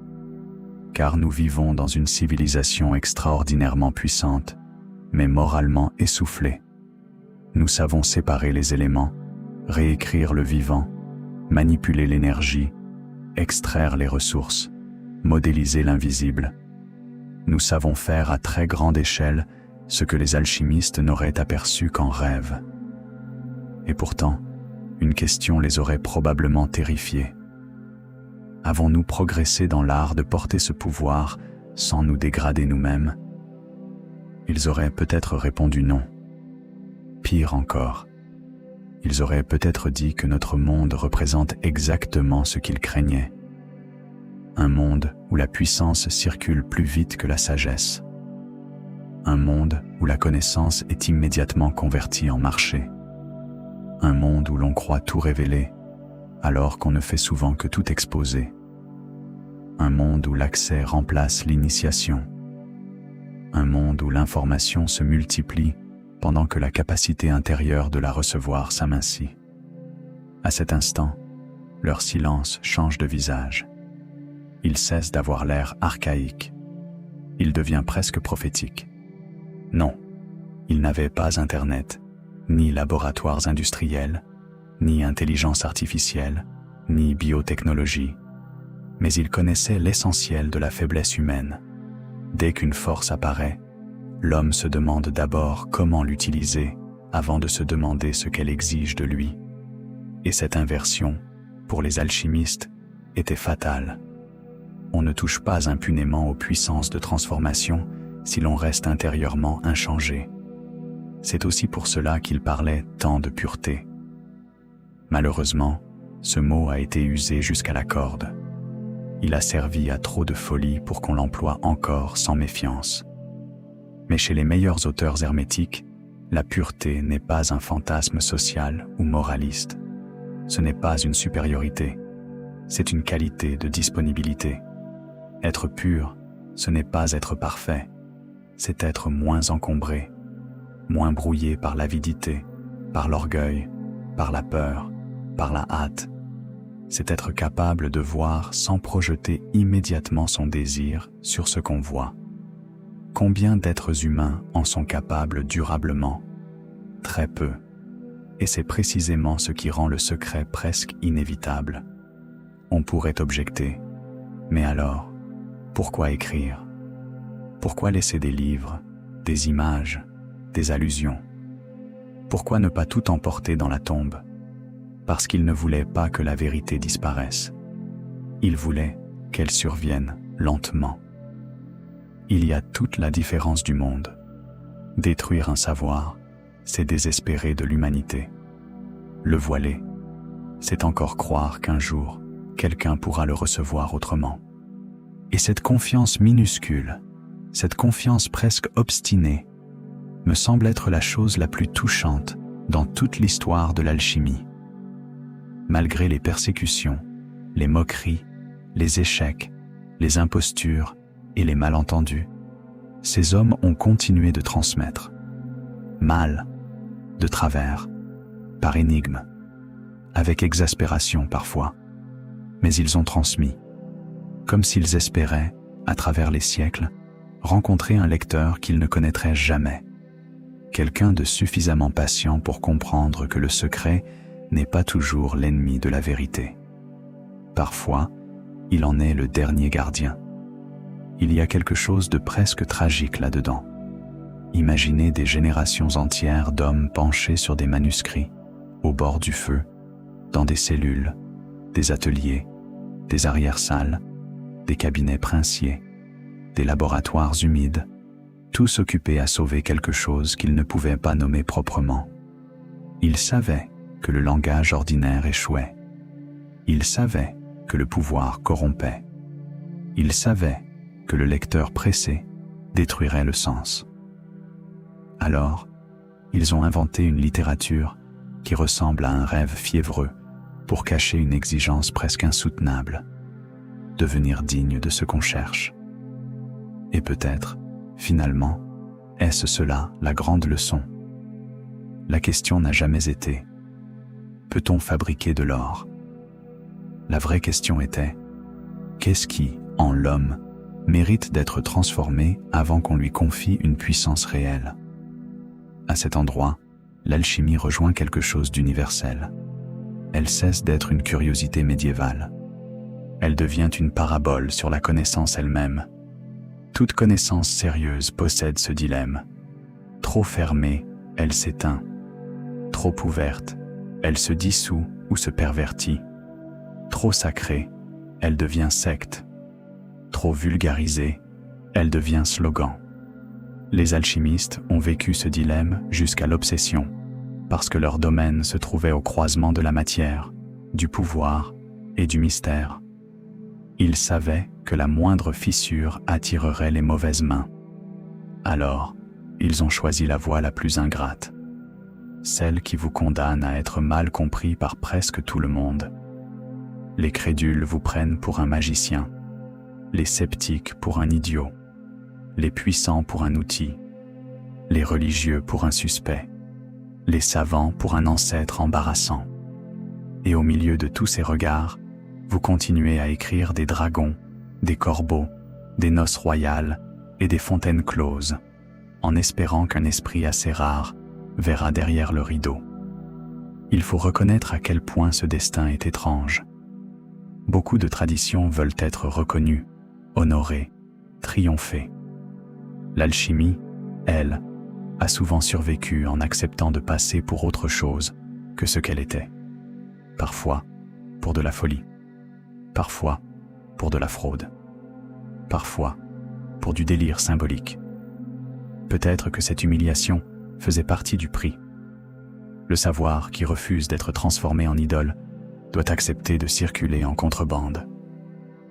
car nous vivons dans une civilisation extraordinairement puissante, mais moralement essoufflée. Nous savons séparer les éléments, réécrire le vivant, manipuler l'énergie, extraire les ressources, modéliser l'invisible. Nous savons faire à très grande échelle ce que les alchimistes n'auraient aperçu qu'en rêve. Et pourtant, une question les aurait probablement terrifiés. Avons-nous progressé dans l'art de porter ce pouvoir sans nous dégrader nous-mêmes? Ils auraient peut-être répondu non. Pire encore, ils auraient peut-être dit que notre monde représente exactement ce qu'ils craignaient. Un monde où la puissance circule plus vite que la sagesse. Un monde où la connaissance est immédiatement convertie en marché. Un monde où l'on croit tout révéler, alors qu'on ne fait souvent que tout exposer. Un monde où l'accès remplace l'initiation. Un monde où l'information se multiplie pendant que la capacité intérieure de la recevoir s'amincit. À cet instant, leur silence change de visage. Il cesse d'avoir l'air archaïque. Il devient presque prophétique. Non, ils n'avaient pas Internet, ni laboratoires industriels, ni intelligence artificielle, ni biotechnologie, mais ils connaissaient l'essentiel de la faiblesse humaine. Dès qu'une force apparaît, l'homme se demande d'abord comment l'utiliser avant de se demander ce qu'elle exige de lui. Et cette inversion, pour les alchimistes, était fatale. On ne touche pas impunément aux puissances de transformation si l'on reste intérieurement inchangé. C'est aussi pour cela qu'il parlait tant de pureté. Malheureusement, ce mot a été usé jusqu'à la corde. Il a servi à trop de folie pour qu'on l'emploie encore sans méfiance. Mais chez les meilleurs auteurs hermétiques, la pureté n'est pas un fantasme social ou moraliste. Ce n'est pas une supériorité, c'est une qualité de disponibilité. Être pur, ce n'est pas être parfait, c'est être moins encombré, moins brouillé par l'avidité, par l'orgueil, par la peur, par la hâte. C'est être capable de voir sans projeter immédiatement son désir sur ce qu'on voit. Combien d'êtres humains en sont capables durablement? Très peu. Et c'est précisément ce qui rend le secret presque inévitable. On pourrait objecter. Mais alors, pourquoi écrire? Pourquoi laisser des livres, des images, des allusions? Pourquoi ne pas tout emporter dans la tombe? Parce qu'il ne voulait pas que la vérité disparaisse. Il voulait qu'elle survienne lentement. Il y a toute la différence du monde. Détruire un savoir, c'est désespérer de l'humanité. Le voiler, c'est encore croire qu'un jour, quelqu'un pourra le recevoir autrement. Et cette confiance minuscule, cette confiance presque obstinée, me semble être la chose la plus touchante dans toute l'histoire de l'alchimie. Malgré les persécutions, les moqueries, les échecs, les impostures et les malentendus, ces hommes ont continué de transmettre. Mal, de travers, par énigme, avec exaspération parfois, mais ils ont transmis, comme s'ils espéraient, à travers les siècles, rencontrer un lecteur qu'ils ne connaîtraient jamais, quelqu'un de suffisamment patient pour comprendre que le secret n'est pas toujours l'ennemi de la vérité. Parfois, il en est le dernier gardien. Il y a quelque chose de presque tragique là-dedans. Imaginez des générations entières d'hommes penchés sur des manuscrits, au bord du feu, dans des cellules, des ateliers, des arrière-salles, des cabinets princiers, des laboratoires humides, tous occupés à sauver quelque chose qu'ils ne pouvaient pas nommer proprement. Ils savaient que le langage ordinaire échouait. Ils savaient que le pouvoir corrompait. Ils savaient que le lecteur pressé détruirait le sens. Alors, ils ont inventé une littérature qui ressemble à un rêve fiévreux pour cacher une exigence presque insoutenable, devenir digne de ce qu'on cherche. Et peut-être, finalement, est-ce cela la grande leçon? La question n'a jamais été « Peut-on fabriquer de l'or ?» La vraie question était « Qu'est-ce qui, en l'homme, mérite d'être transformé avant qu'on lui confie une puissance réelle ?» À cet endroit, l'alchimie rejoint quelque chose d'universel. Elle cesse d'être une curiosité médiévale. Elle devient une parabole sur la connaissance elle-même. Toute connaissance sérieuse possède ce dilemme. Trop fermée, elle s'éteint. Trop ouverte, elle se dissout ou se pervertit. Trop sacrée, elle devient secte. Trop vulgarisée, elle devient slogan. Les alchimistes ont vécu ce dilemme jusqu'à l'obsession, parce que leur domaine se trouvait au croisement de la matière, du pouvoir et du mystère. Ils savaient que la moindre fissure attirerait les mauvaises mains. Alors, ils ont choisi la voie la plus ingrate, celle qui vous condamne à être mal compris par presque tout le monde. Les crédules vous prennent pour un magicien, les sceptiques pour un idiot, les puissants pour un outil, les religieux pour un suspect, les savants pour un ancêtre embarrassant. Et au milieu de tous ces regards, vous continuez à écrire des dragons, des corbeaux, des noces royales et des fontaines closes, en espérant qu'un esprit assez rare verra derrière le rideau. Il faut reconnaître à quel point ce destin est étrange. Beaucoup de traditions veulent être reconnues, honorées, triomphées. L'alchimie, elle, a souvent survécu en acceptant de passer pour autre chose que ce qu'elle était. Parfois, pour de la folie. Parfois, pour de la fraude. Parfois, pour du délire symbolique. Peut-être que cette humiliation faisait partie du prix. Le savoir qui refuse d'être transformé en idole doit accepter de circuler en contrebande.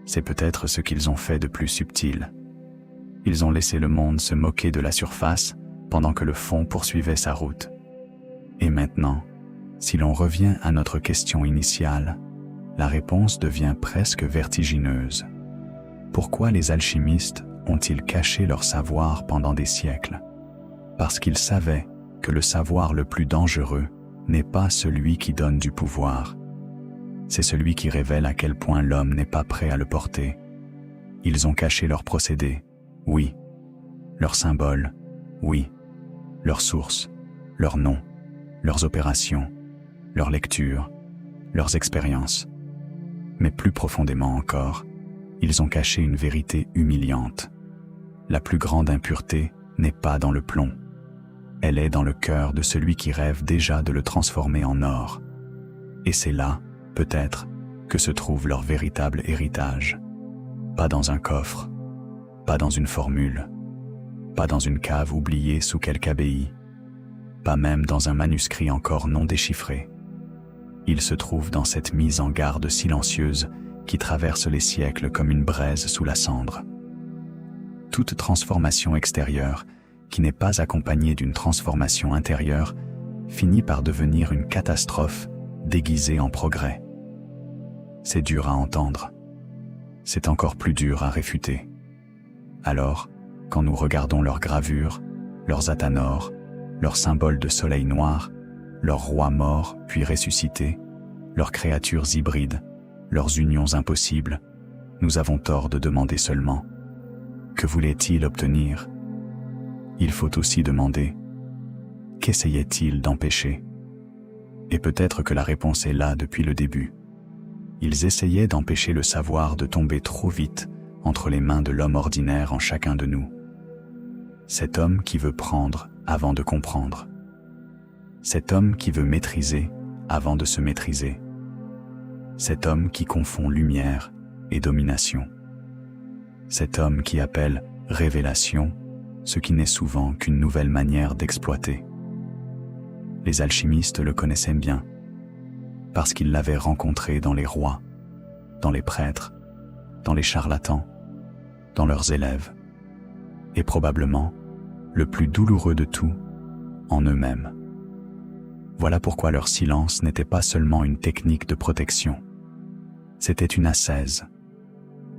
C'est peut-être ce qu'ils ont fait de plus subtil. Ils ont laissé le monde se moquer de la surface pendant que le fond poursuivait sa route. Et maintenant, si l'on revient à notre question initiale, la réponse devient presque vertigineuse. Pourquoi les alchimistes ont-ils caché leur savoir pendant des siècles? Parce qu'ils savaient que le savoir le plus dangereux n'est pas celui qui donne du pouvoir. C'est celui qui révèle à quel point l'homme n'est pas prêt à le porter. Ils ont caché leurs procédés, oui. Leurs symboles, oui. Leurs sources, leurs noms, leurs opérations, leurs lectures, leurs expériences. Mais plus profondément encore, ils ont caché une vérité humiliante. La plus grande impureté n'est pas dans le plomb. Elle est dans le cœur de celui qui rêve déjà de le transformer en or. Et c'est là, peut-être, que se trouve leur véritable héritage. Pas dans un coffre, pas dans une formule, pas dans une cave oubliée sous quelque abbaye, pas même dans un manuscrit encore non déchiffré. Il se trouve dans cette mise en garde silencieuse qui traverse les siècles comme une braise sous la cendre. Toute transformation extérieure, qui n'est pas accompagnée d'une transformation intérieure, finit par devenir une catastrophe déguisée en progrès. C'est dur à entendre. C'est encore plus dur à réfuter. Alors, quand nous regardons leurs gravures, leurs athanors, leurs symboles de soleil noir, leurs rois morts puis ressuscités, leurs créatures hybrides, leurs unions impossibles, nous avons tort de demander seulement « Que voulait-il obtenir ?» Il faut aussi demander « Qu'essayait-il d'empêcher ?» Et peut-être que la réponse est là depuis le début. Ils essayaient d'empêcher le savoir de tomber trop vite entre les mains de l'homme ordinaire en chacun de nous. Cet homme qui veut prendre avant de comprendre. Cet homme qui veut maîtriser avant de se maîtriser. Cet homme qui confond lumière et domination. Cet homme qui appelle révélation ce qui n'est souvent qu'une nouvelle manière d'exploiter. Les alchimistes le connaissaient bien, parce qu'ils l'avaient rencontré dans les rois, dans les prêtres, dans les charlatans, dans leurs élèves, et probablement, le plus douloureux de tout, en eux-mêmes. Voilà pourquoi leur silence n'était pas seulement une technique de protection, c'était une ascèse,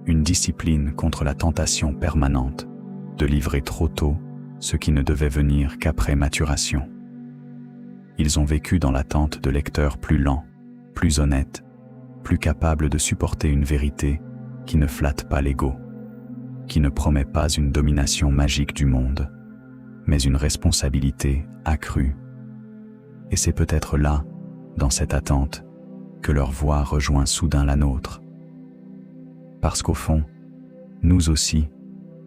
une discipline contre la tentation permanente de livrer trop tôt ce qui ne devait venir qu'après maturation. Ils ont vécu dans l'attente de lecteurs plus lents, plus honnêtes, plus capables de supporter une vérité qui ne flatte pas l'ego, qui ne promet pas une domination magique du monde, mais une responsabilité accrue. Et c'est peut-être là, dans cette attente, que leur voix rejoint soudain la nôtre. Parce qu'au fond, nous aussi,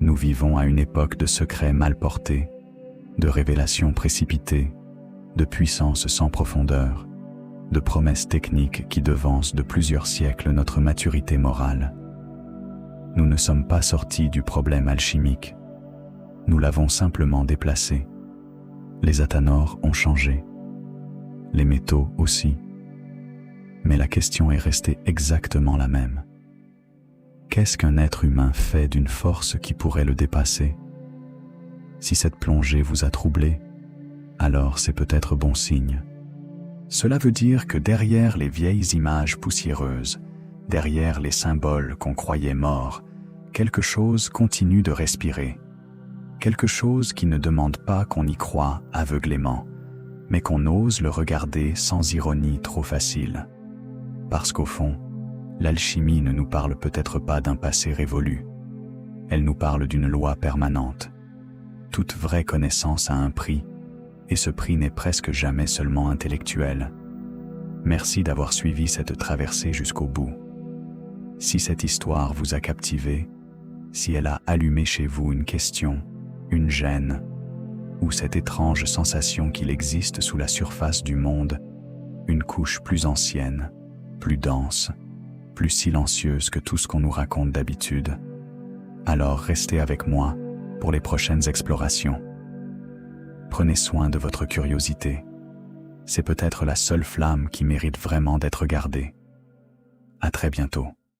nous vivons à une époque de secrets mal portés, de révélations précipitées, de puissance sans profondeur, de promesses techniques qui devancent de plusieurs siècles notre maturité morale. Nous ne sommes pas sortis du problème alchimique. Nous l'avons simplement déplacé. Les athanors ont changé. Les métaux aussi. Mais la question est restée exactement la même. Qu'est-ce qu'un être humain fait d'une force qui pourrait le dépasser? Si cette plongée vous a troublé, alors c'est peut-être bon signe. Cela veut dire que derrière les vieilles images poussiéreuses, derrière les symboles qu'on croyait morts, quelque chose continue de respirer. Quelque chose qui ne demande pas qu'on y croie aveuglément, mais qu'on ose le regarder sans ironie trop facile. Parce qu'au fond, l'alchimie ne nous parle peut-être pas d'un passé révolu. Elle nous parle d'une loi permanente. Toute vraie connaissance a un prix, et ce prix n'est presque jamais seulement intellectuel. Merci d'avoir suivi cette traversée jusqu'au bout. Si cette histoire vous a captivé, si elle a allumé chez vous une question, une gêne, ou cette étrange sensation qu'il existe sous la surface du monde, une couche plus ancienne, plus dense, plus silencieuse que tout ce qu'on nous raconte d'habitude, alors restez avec moi pour les prochaines explorations. Prenez soin de votre curiosité. C'est peut-être la seule flamme qui mérite vraiment d'être gardée. À très bientôt.